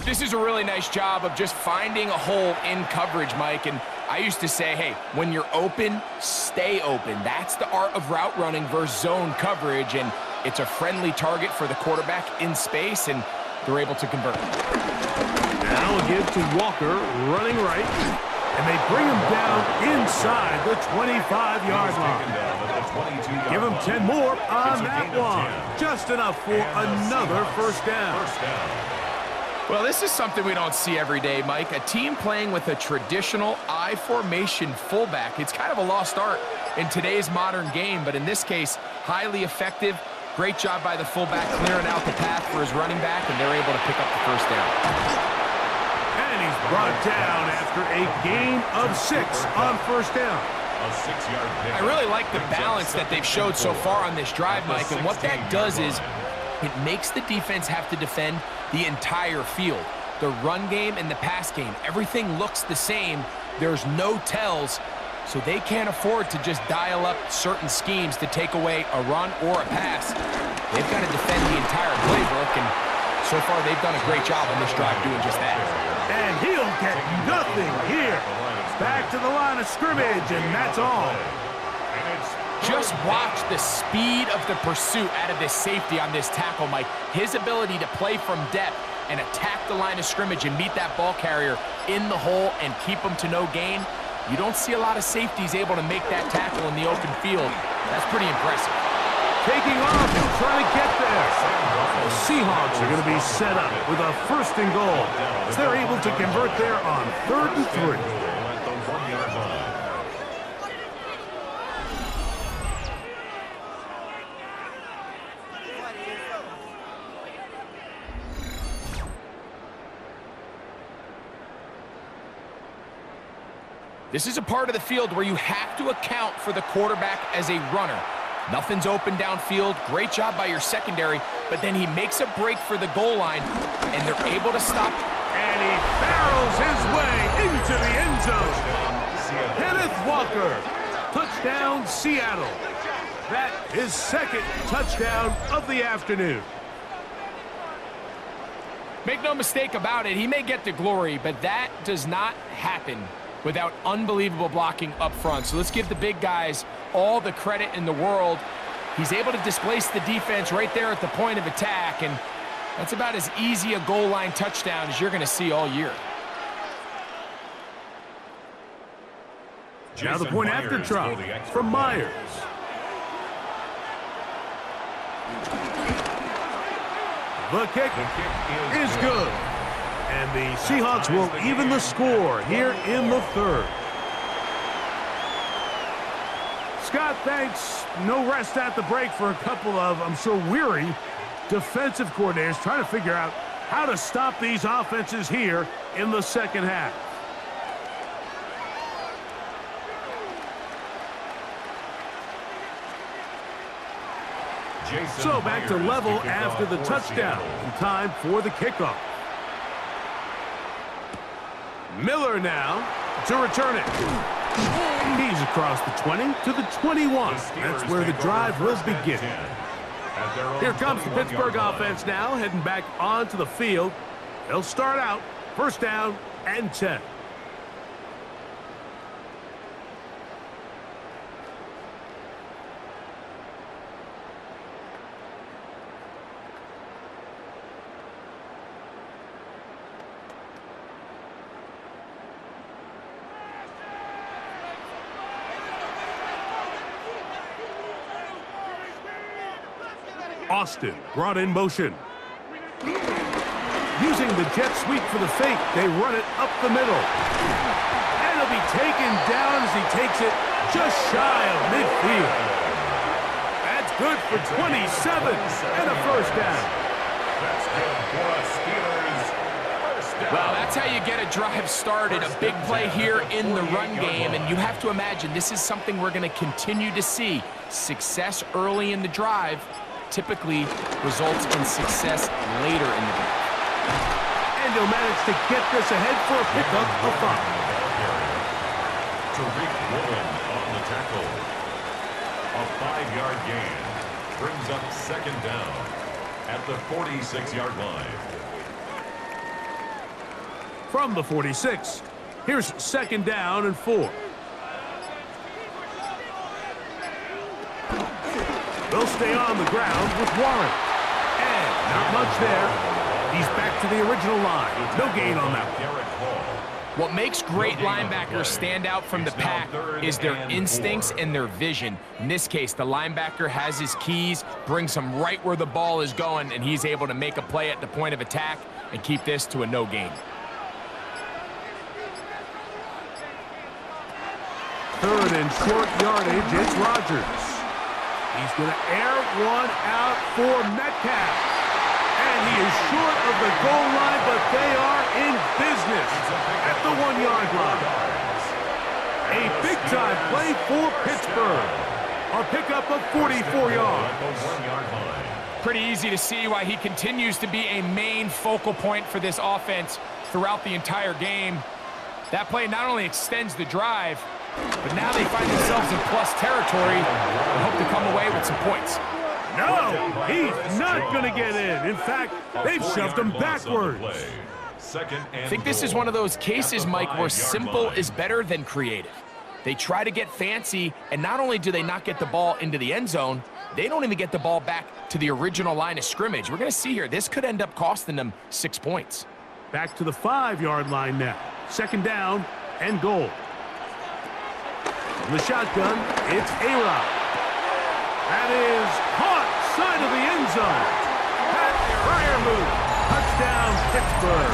This is a really nice job of just finding a hole in coverage, Mike. And I used to say, hey, when you're open, stay open. That's the art of route running versus zone coverage. And it's a friendly target for the quarterback in space, and they're able to convert. Now a give to Walker, running right, and they bring him down inside the 25-yard line. Give him 10 more on that one. Just enough for another first down. Well, this is something we don't see every day, Mike. A team playing with a traditional I formation fullback. It's kind of a lost art in today's modern game, but in this case, highly effective. Great job by the fullback clearing out the path for his running back, and they're able to pick up the first down. And he's brought down after a gain of 6 on first down. A 6-yard pick. I really like the balance that they've showed so far on this drive, Mike, and what that does is it makes the defense have to defend the entire field. The run game and the pass game, everything looks the same. There's no tells, so they can't afford to just dial up certain schemes to take away a run or a pass. They've got to defend the entire playbook, and so far they've done a great job on this drive doing just that. And he'll get nothing here. Back to the line of scrimmage, and that's all. Just watch the speed of the pursuit out of this safety on this tackle, Mike. His ability to play from depth and attack the line of scrimmage and meet that ball carrier in the hole and keep him to no gain. You don't see a lot of safeties able to make that tackle in the open field. That's pretty impressive. Taking off and trying to get there. The Seahawks are going to be set up with a 1st and goal as they're able to convert there on 3rd and 3. This is a part of the field where you have to account for the quarterback as a runner. Nothing's open downfield. Great job by your secondary, but then he makes a break for the goal line, and they're able to stop. And he barrels his way into the end zone. Kenneth Walker, touchdown Seattle. That is 2nd touchdown of the afternoon. Make no mistake about it, he may get the glory, but that does not happen without unbelievable blocking up front. So let's give the big guys all the credit in the world. He's able to displace the defense right there at the point of attack, and that's about as easy a goal line touchdown as you're going to see all year. Now the point after try from Myers. The kick is good. And the Seahawks will even the score here in the third. Scott, thanks. No rest at the break for a couple of, I'm sure, weary defensive coordinators trying to figure out how to stop these offenses here in the second half. So back to level after the touchdown. In time for the kickoff. Miller now to return it. He's across the 20 to the 21. That's where the drive will begin. Here comes the Pittsburgh offense now, heading back onto the field. They'll start out first down and 10. Austin brought in motion. Using the jet sweep for the fake, they run it up the middle. And it'll be taken down as he takes it just shy of midfield. That's good for 27 and a first down. That's good for us, Steelers. First down. Well, that's how you get a drive started. A big play here in the run game, and you have to imagine this is something we're going to continue to see. Success early in the drive typically results in success later in the game. And he'll manage to get this ahead for a pickup of 5. Tariq Woolen on the tackle. A 5-yard gain brings up second down at the 46-yard line. From the 46, here's second down and 4. They'll stay on the ground with Warren. And not much there. He's back to the original line. No gain on that one. What makes great linebackers stand out from the pack is their instincts and their vision. In this case, the linebacker has his keys, brings him right where the ball is going, and he's able to make a play at the point of attack and keep this to a no gain. Third and short yardage, it's Rodgers. He's going to air one out for Metcalf. And he is short of the goal line, but they are in business at the 1-yard line. A big-time play for Pittsburgh. A pickup of 44 yards. Pretty easy to see why he continues to be a main focal point for this offense throughout the entire game. That play not only extends the drive, but now they find themselves in plus territory and hope to come away with some points. No, he's not going to get in. In fact, they've shoved him backwards. I think this is one of those cases, Mike, where simple is better than creative. They try to get fancy, and not only do they not get the ball into the end zone, they don't even get the ball back to the original line of scrimmage. We're going to see here, this could end up costing them 6 points. Back to the 5-yard line now. Second down and goal. From the shotgun, it's A-Rod. That is caught side of the end zone. Pat Fryermuth, touchdown Pittsburgh.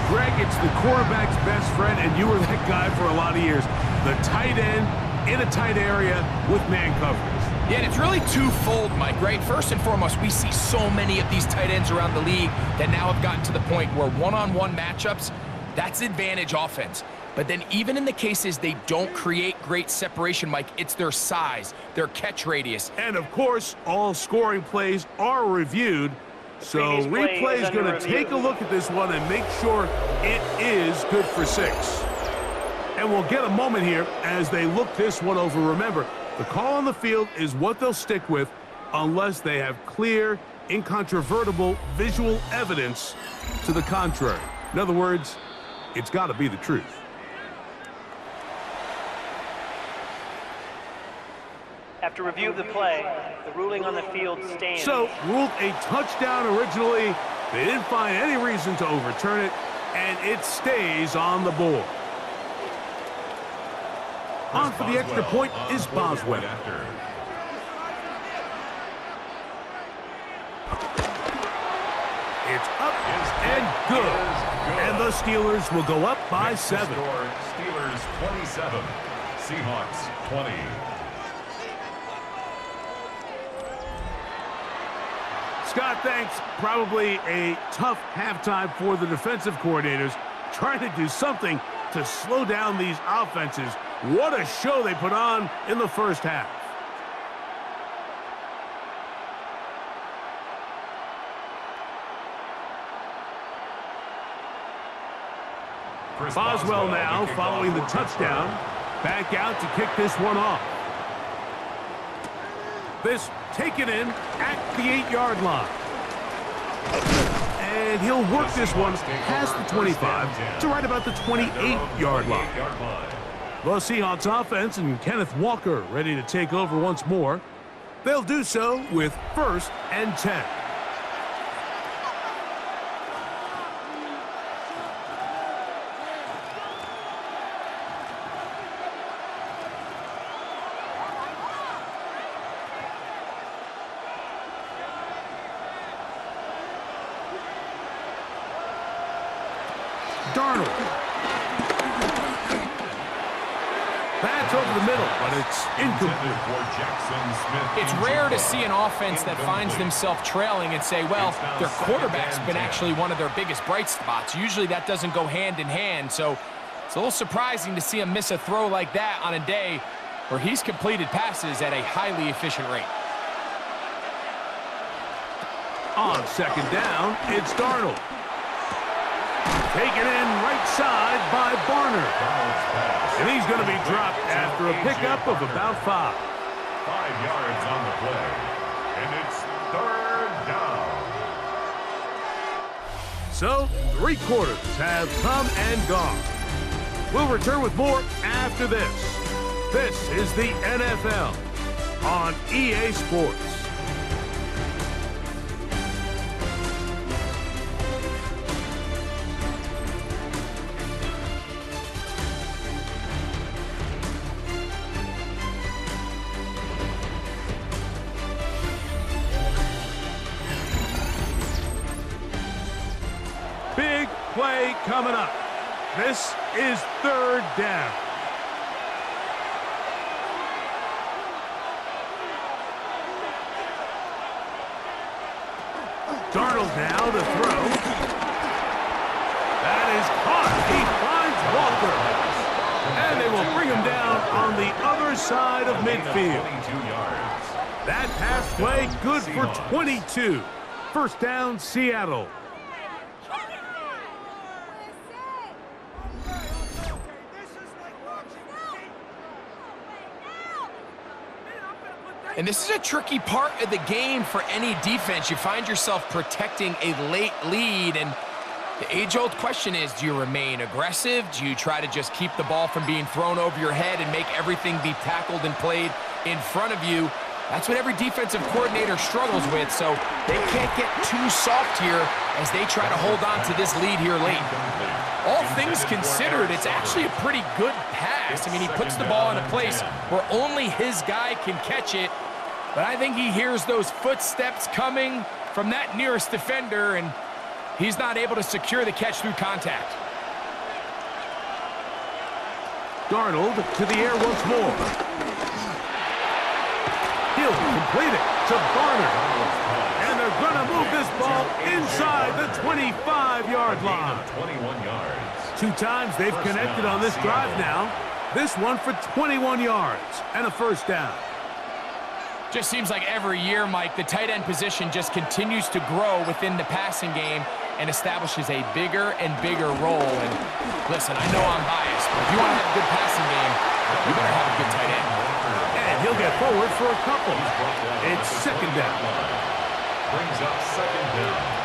Greg, it's the quarterback's best friend, and you were that guy for a lot of years. The tight end in a tight area with man coverage. Yeah, and it's really twofold, Mike, right? First and foremost, we see so many of these tight ends around the league that now have gotten to the point where one-on-one matchups, that's advantage offense. But then even in the cases they don't create great separation, Mike, it's their size, their catch radius. And, of course, all scoring plays are reviewed. So replay is going to take a look at this one and make sure it is good for 6. And we'll get a moment here as they look this one over. Remember, the call on the field is what they'll stick with unless they have clear incontrovertible visual evidence to the contrary. In other words, it's got to be the truth. After review of the play, the ruling on the field stands. So, ruled a touchdown originally. They didn't find any reason to overturn it, and it stays on the board. On for the extra point is Boswell. It's up and good. And the Steelers will go up by 7. Steelers 27, Seahawks 20. Scott, thanks. Probably a tough halftime for the defensive coordinators, trying to do something to slow down these offenses. What a show they put on in the first half. Boswell now following the touchdown. Back out to kick this one off. This taken in at the 8-yard line. And he'll work this one past the 25 to right about the 28-yard line. The Seahawks offense and Kenneth Walker ready to take over once more. They'll do so with 1st and 10. Darnold. That's over the middle, but it's incomplete. It's rare to see an offense that finds themselves trailing and say, well, their quarterback's been actually one of their biggest bright spots. Usually that doesn't go hand in hand, so it's a little surprising to see him miss a throw like that on a day where he's completed passes at a highly efficient rate. On 2nd down, it's Darnold. Taken in right side by Barner. And he's going to be dropped after a pickup of about 5. 5 yards on the play. And it's 3rd down. So, 3 quarters have come and gone. We'll return with more after this. This is the NFL on EA Sports. Big play coming up. This is 3rd down. Darnold now to throw. That is caught. He finds Walker. And they will bring him down on the other side of midfield. That pass play good for 22. 1st down, Seattle. And this is a tricky part of the game for any defense. You find yourself protecting a late lead, and the age-old question is, do you remain aggressive? Do you try to just keep the ball from being thrown over your head and make everything be tackled and played in front of you? That's what every defensive coordinator struggles with, so they can't get too soft here as they try to hold on to this lead here late. All things considered, it's actually a pretty good pass. I mean, he puts the ball in a place where only his guy can catch it, but I think he hears those footsteps coming from that nearest defender, and he's not able to secure the catch through contact. Darnold to the air once more. He'll complete it to Barner. And they're going to move this ball inside the 25-yard line. 21 yards. 2 times they've connected on this drive now. This one for 21 yards and a 1st down. Just seems like every year, Mike, the tight end position just continues to grow within the passing game and establishes a bigger and bigger role. And listen, I know I'm biased, but if you want to have a good passing game, you better have a good tight end. And he'll get forward for a couple. It's 2nd down. Brings up second down.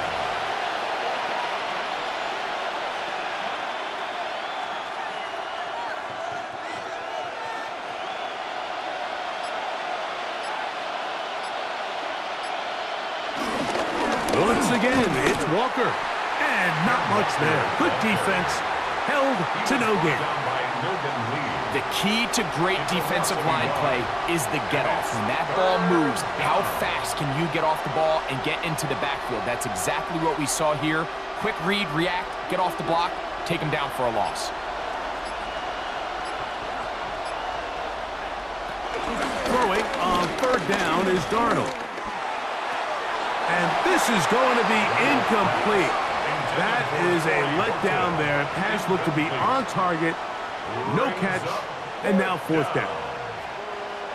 Once again, it's Walker. And not much there. Good defense. Held to no gain. The key to great defensive line play is the get-off. When that ball moves, how fast can you get off the ball and get into the backfield? That's exactly what we saw here. Quick read, react, get off the block, take him down for a loss. Throwing on third down is Darnold. And this is going to be incomplete. That is a letdown there. Pass looked to be on target. No catch. And now fourth down.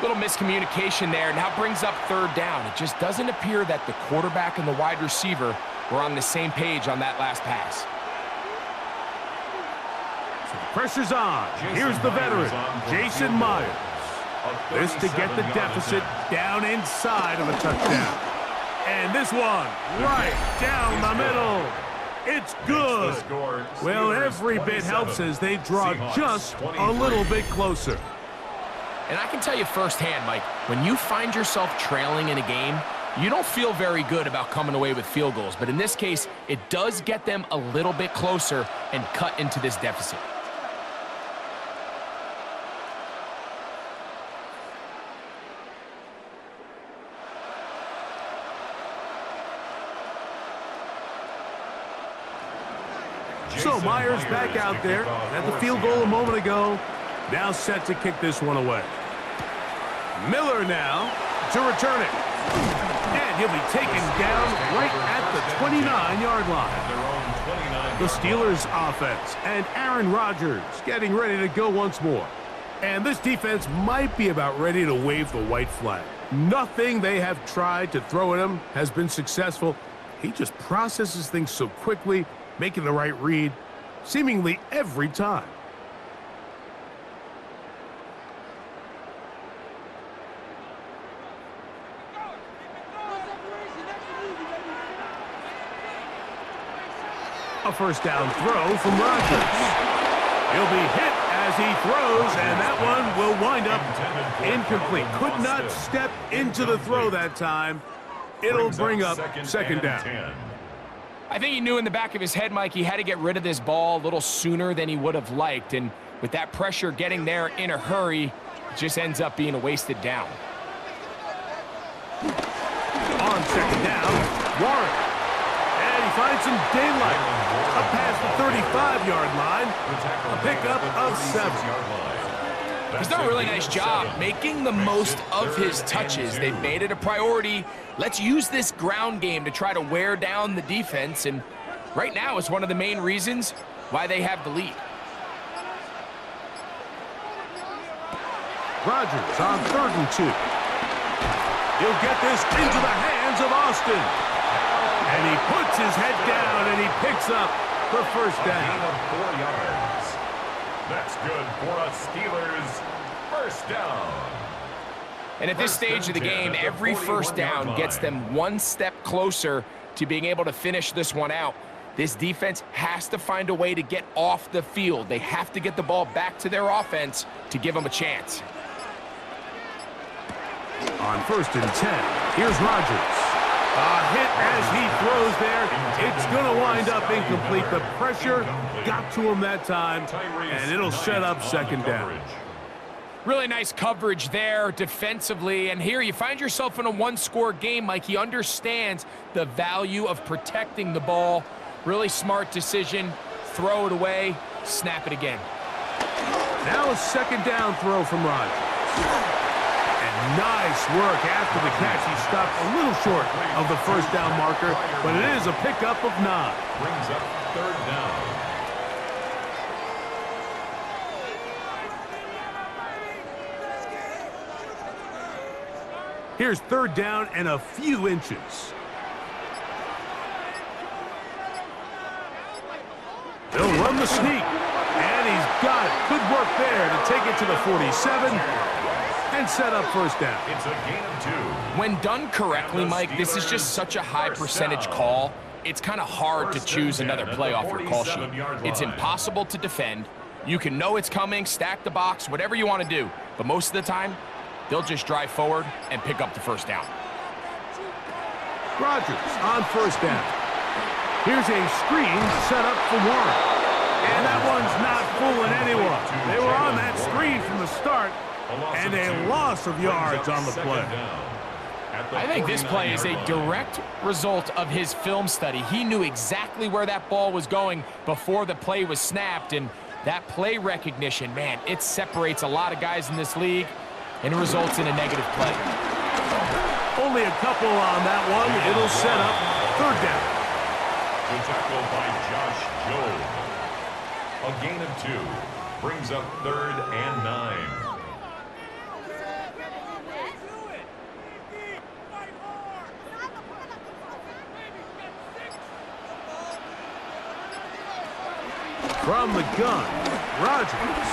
Little miscommunication there. Now brings up third down. It just doesn't appear that the quarterback and the wide receiver were on the same page on that last pass. So the pressure's on. Here's the veteran, Jason Myers. This to get the deficit down inside of a touchdown. And this one, right down the middle. It's good. Well, every bit helps as they draw just a little bit closer. And I can tell you firsthand, Mike, when you find yourself trailing in a game, you don't feel very good about coming away with field goals. But in this case, it does get them a little bit closer and cut into this deficit. So Myers back out there at the field goal a moment ago. Now set to kick this one away. Miller now to return it. And he'll be taken down right at the 29-yard line. The Steelers offense and Aaron Rodgers getting ready to go once more. And this defense might be about ready to wave the white flag. Nothing they have tried to throw at him has been successful. He just processes things so quickly, making the right read seemingly every time. A first down throw from Rodgers. He'll be hit as he throws, and that one will wind up incomplete. Could not step into the throw that time. It'll bring up second down. I think he knew in the back of his head, Mike, he had to get rid of this ball a little sooner than he would have liked. And with that pressure getting there in a hurry, it just ends up being a wasted down. On second down, Warren. And he finds some daylight. Up past the 35-yard line. A pickup of 7. He's done a really nice job making the most of his touches. They've made it a priority. Let's use this ground game to try to wear down the defense. And right now, it's one of the main reasons why they have the lead. Rodgers on 3rd and 2. He'll get this into the hands of Austin. And he puts his head down and he picks up the first down. 4 yards. That's good for a Steelers first down. And at this stage of the game, every first down gets them one step closer to being able to finish this one out. This defense has to find a way to get off the field. They have to get the ball back to their offense to give them a chance. On 1st and 10, here's Rodgers. A hit as he throws there. It's going to wind up incomplete. The pressure got to him that time, and it'll set up second down. Really nice coverage there defensively. And here you find yourself in a one-score game, Mike. He understands the value of protecting the ball. Really smart decision. Throw it away, snap it again. Now a second down throw from Rodgers. And nice work after the catch. He stopped a little short of the first down marker, but it is a pickup of 9. Brings up 3rd down. Here's 3rd down and a few inches. They'll run the sneak. And he's got it. Good work there to take it to the 47 and set up first down. It's a gain of 2. When done correctly, Mike, this is just such a high percentage call. It's kind of hard to choose another play off your call sheet. It's impossible to defend. You can know it's coming, stack the box, whatever you want to do. But most of the time, they'll just drive forward and pick up the first down. Rodgers on first down. Here's a screen set up for Warren. And that one's not fooling anyone. They were on that screen from the start, and a loss of yards on the play. I think this play is a direct result of his film study. He knew exactly where that ball was going before the play was snapped, and that play recognition, man, it separates a lot of guys in this league, and it results in a negative play. Only a couple on that one. It'll set up third down. The tackle by Josh Jobe. A gain of 2 brings up 3rd and 9. From the gun, Rodgers.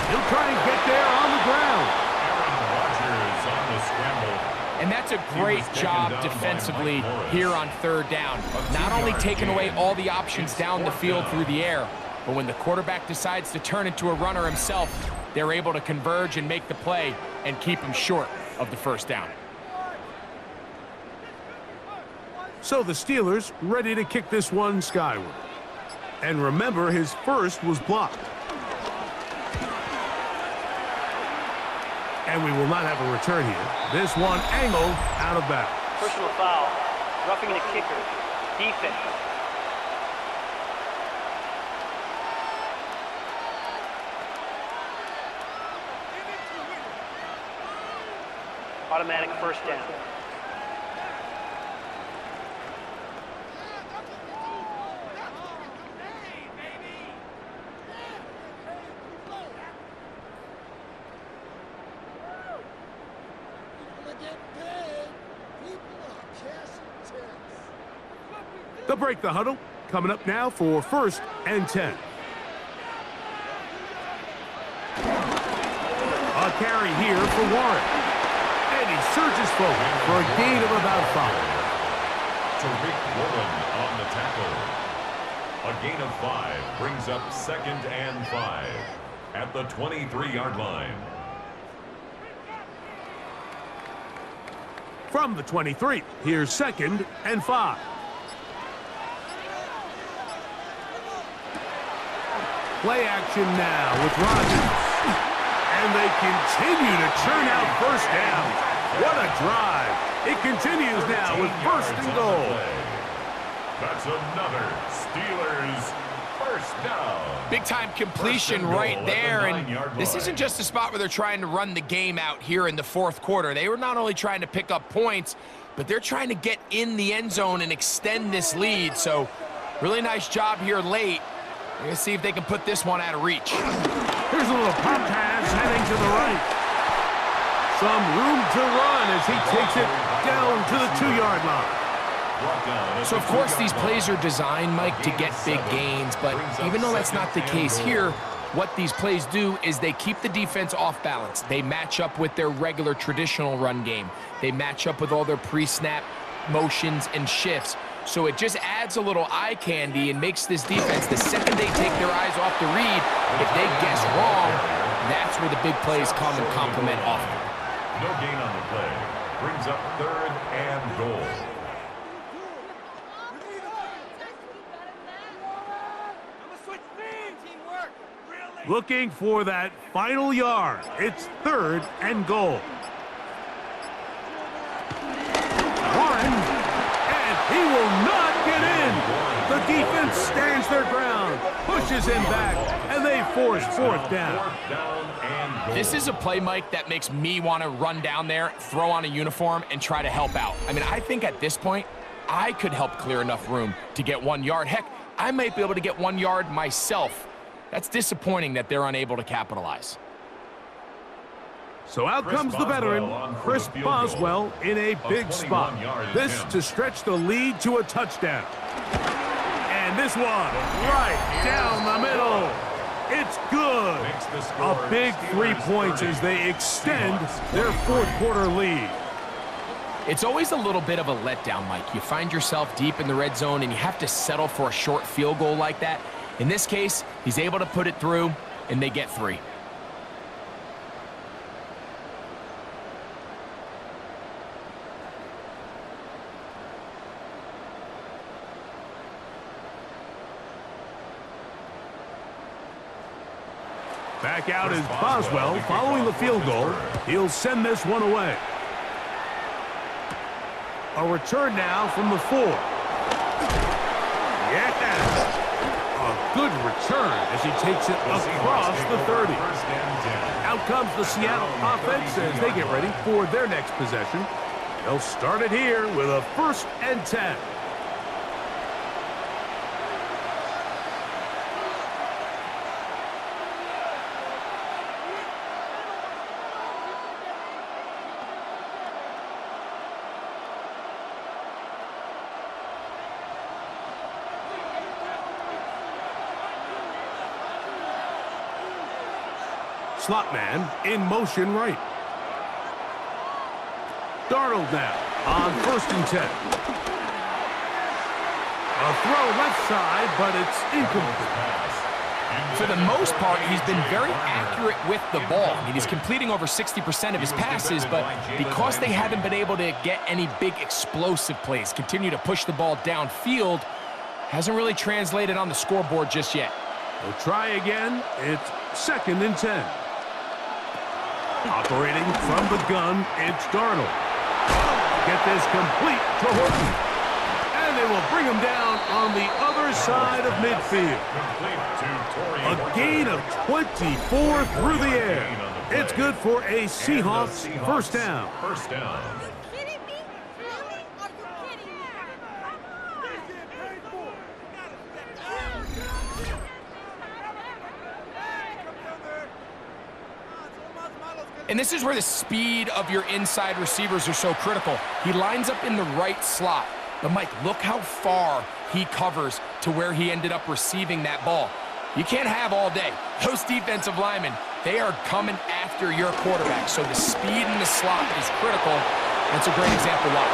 He'll try and get there on the ground. Aaron Rodgers on the scramble. And that's a great job defensively here on third down. Not only taking away all the options down the field through the air, but when the quarterback decides to turn into a runner himself, they're able to converge and make the play and keep him short of the first down. So the Steelers ready to kick this one skyward. And remember, his first was blocked. And we will not have a return here. This one angled out of bounds. Personal foul. Roughing the kicker. Defense. Automatic first down. They'll break the huddle. Coming up now for 1st and 10. A carry here for Warren. And he surges forward for a gain of about 5. Tariq Woolen on the tackle. A gain of 5 brings up 2nd and 5 at the 23-yard line. From the 23, here's 2nd and 5. Play action now with Rodgers. And they continue to churn out first down. What a drive. It continues now with 1st and goal. That's another Steelers first down. Big time completion right there. And this isn't just a spot where they're trying to run the game out here in the 4th quarter. They were not only trying to pick up points, but they're trying to get in the end zone and extend this lead. So really nice job here late. We're going to see if they can put this one out of reach. Here's a little pop pass heading to the right. Some room to run as he takes it down to the 2-yard line. So, of course, these plays are designed, Mike, to get big gains. But even though that's not the case here, what these plays do is they keep the defense off balance. They match up with their regular traditional run game. They match up with all their pre-snap motions and shifts. So it just adds a little eye candy and makes this defense, the second they take their eyes off the read, if they guess wrong, that's where the big plays come and complement off. No gain on the play. Brings up 3rd and goal. Looking for that final yard. It's 3rd and goal. Warren, and he will not get in. The defense stands their ground, pushes him back, and they force 4th down. This is a play, Mike, that makes me want to run down there, throw on a uniform, and try to help out. I mean, I think at this point, I could help clear enough room to get 1 yard. Heck, I might be able to get 1 yard myself. That's disappointing that they're unable to capitalize. So out comes the veteran, Chris Boswell, in a big spot. This to stretch the lead to a touchdown. And this one right down the middle. It's good. A big 3 points as they extend their fourth quarter lead. It's always a little bit of a letdown, Mike. You find yourself deep in the red zone and you have to settle for a short field goal like that. In this case, he's able to put it through, and they get 3. Back out is Boswell following the field goal. He'll send this one away. A return now from the 4. Yes! A good return as he takes it across the 30. Out comes the Seattle offense as they get ready for their next possession. They'll start it here with a 1st and 10. Slot man in motion right. Darnold now on 1st and 10. A throw left side, but it's incomplete. For the most part, he's been very accurate with the ball. I mean, he's completing over 60% of his passes, but because they haven't been able to get any big explosive plays, continue to push the ball downfield, hasn't really translated on the scoreboard just yet. We'll try again. It's 2nd and 10. Operating from the gun, it's Darnold. Get this complete to Horton. And they will bring him down on the other side of midfield. A gain of 24 through the air. It's good for a Seahawks first down. First down. And this is where the speed of your inside receivers are so critical. He lines up in the right slot. But, Mike, look how far he covers to where he ended up receiving that ball. You can't have all day. Those defensive linemen, they are coming after your quarterback. So the speed in the slot is critical. That's a great example why.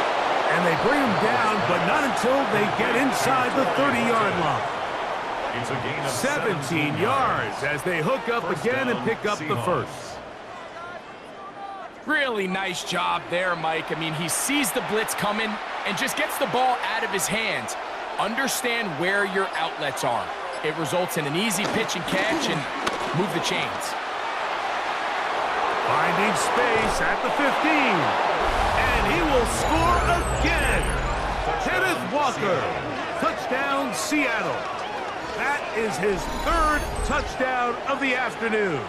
And they bring him down, but not until they get inside the 30-yard line. It's a gain of 17 yards as they hook up again and pick up the first. Really nice job there, Mike. I mean, he sees the blitz coming and just gets the ball out of his hands. Understand where your outlets are. It results in an easy pitch and catch and move the chains. Finding space at the 15. And he will score again. Kenneth Walker. Touchdown, Seattle. That is his 3rd touchdown of the afternoon.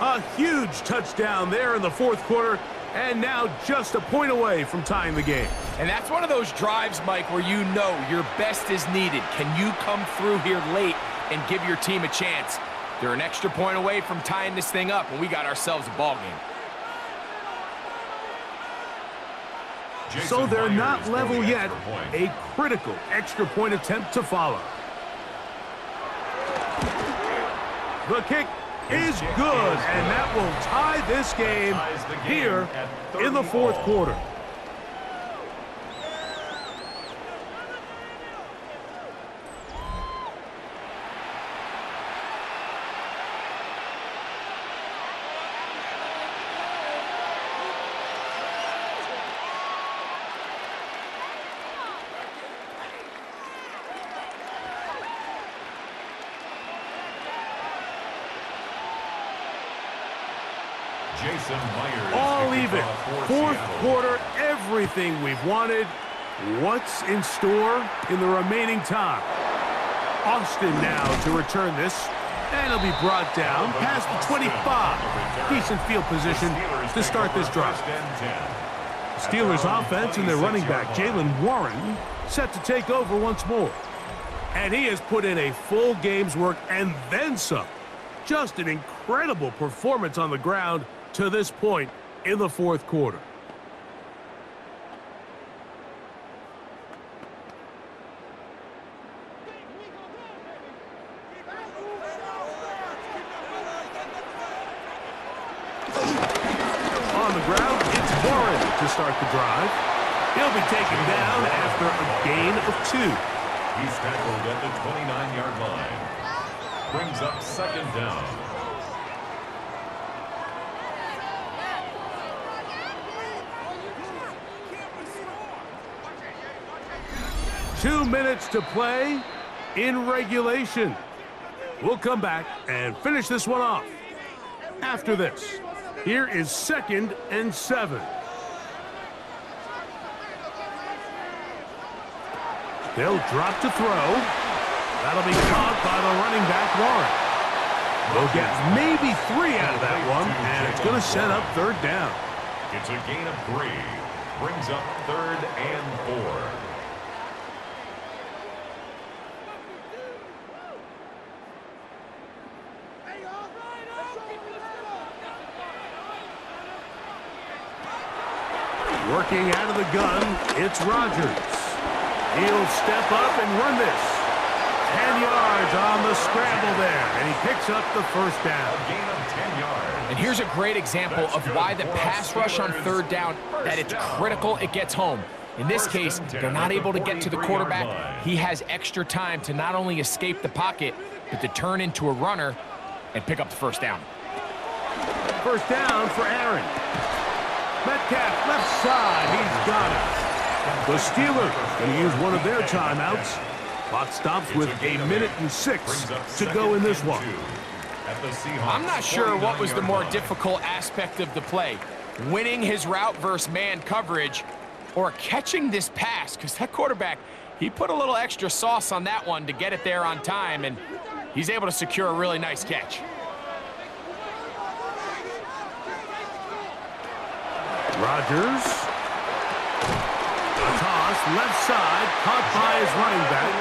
A huge touchdown there in the 4th quarter, and now just a point away from tying the game. And that's one of those drives, Mike, where you know your best is needed. Can you come through here late and give your team a chance? They're an extra point away from tying this thing up, and we got ourselves a ball game. So they're not level yet. A critical extra point attempt to follow. The kick is good, and that will tie this game here in the 4th quarter. All even. 4th quarter, everything we've wanted. What's in store in the remaining time? Austin now to return this. And he'll be brought down past the 25. Decent field position to start this drive. Steelers offense and their running back, Jalen Warren, set to take over once more. And he has put in a full game's work and then some. Just an incredible performance on the ground to this point in the 4th quarter. to start the drive. He'll be taken down after a gain of 2. He's tackled at the 29-yard line. Brings up second down. Two minutes to play in regulation. We'll come back and finish this one off. After this, here is 2nd and 7. They'll drop to throw. That'll be caught by the running back, Warren. They'll get maybe 3 out of that one, and it's going to set up 3rd down. It's a gain of 3. Brings up 3rd and 4. Working out of the gun, it's Rodgers. He'll step up and run this. 10 yards on the scramble there, and he picks up the 1st down. A gain of 10 yards. And here's a great example of why the pass rush on 3rd down, that it's critical it gets home. In this case, they're not able to get to the quarterback. He has extra time to not only escape the pocket, but to turn into a runner and pick up the 1st down. 1st down for Aaron. Metcalf, left side, he's got it. The Steelers going to use one of their timeouts. Clock stops with 1:06 to go in this one. I'm not sure what was the more difficult aspect of the play. Winning his route versus man coverage or catching this pass, because that quarterback, he put a little extra sauce on that one to get it there on time, and he's able to secure a really nice catch. Rodgers. A toss, left side, caught by his running back.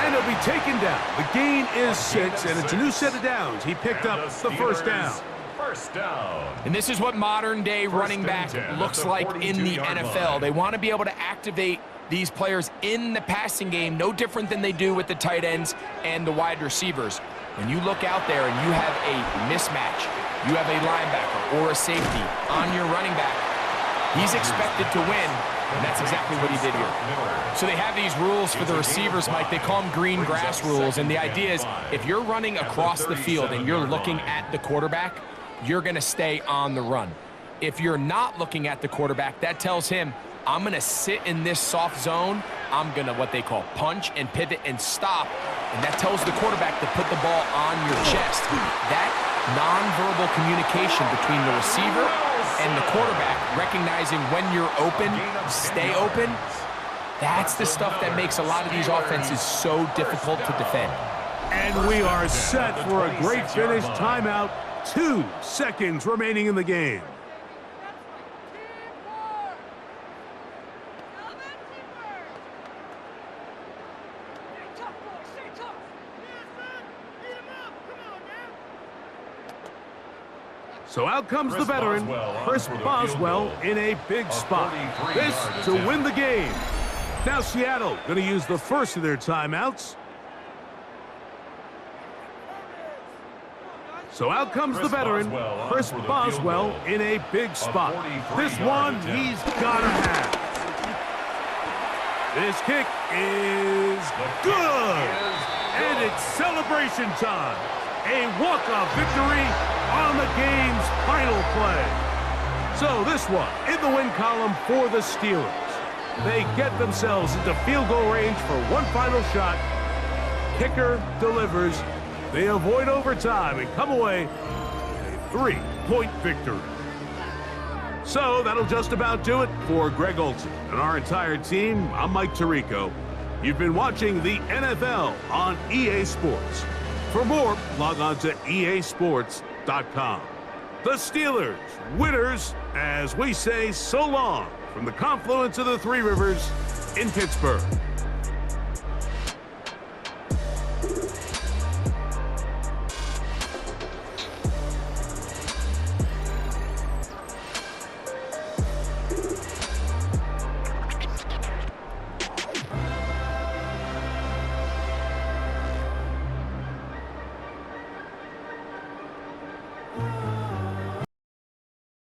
And he'll be taken down. The gain is 6, and it's a new set of downs. He picked up the 1st down. 1st down. And this is what modern-day running back looks like in the NFL. They want to be able to activate these players in the passing game, no different than they do with the tight ends and the wide receivers. When you look out there and you have a mismatch, you have a linebacker or a safety on your running back, he's expected to win, and that's exactly what he did here. So they have these rules for the receivers, Mike. They call them green grass rules, and the idea is if you're running across the field and you're looking at the quarterback, you're going to stay on the run. If you're not looking at the quarterback, that tells him, I'm going to sit in this soft zone. I'm going to what they call punch and pivot and stop, and that tells the quarterback to put the ball on your chest. That nonverbal communication between the receiver and the quarterback, recognizing when you're open, stay open, that's the stuff that makes a lot of these offenses so difficult to defend. And we are set for a great finish. Timeout. 2 seconds remaining in the game. So out comes the veteran, Chris Boswell, in a big spot. This to win the game. Now Seattle going to use the first of their timeouts. So out comes the veteran, Chris Boswell, in a big spot. This one he's got to have. This kick is good. And it's celebration time. A walk-off victory on the game's final play. So this one in the win column for the Steelers. They get themselves into field goal range for one final shot. Kicker delivers. They avoid overtime and come away with a 3-point victory. So that'll just about do it for Greg Olsen and our entire team. I'm Mike Tirico. You've been watching the NFL on EA Sports. For more, log on to easports.com. The Steelers, winners, as we say so long from the confluence of the Three Rivers in Pittsburgh.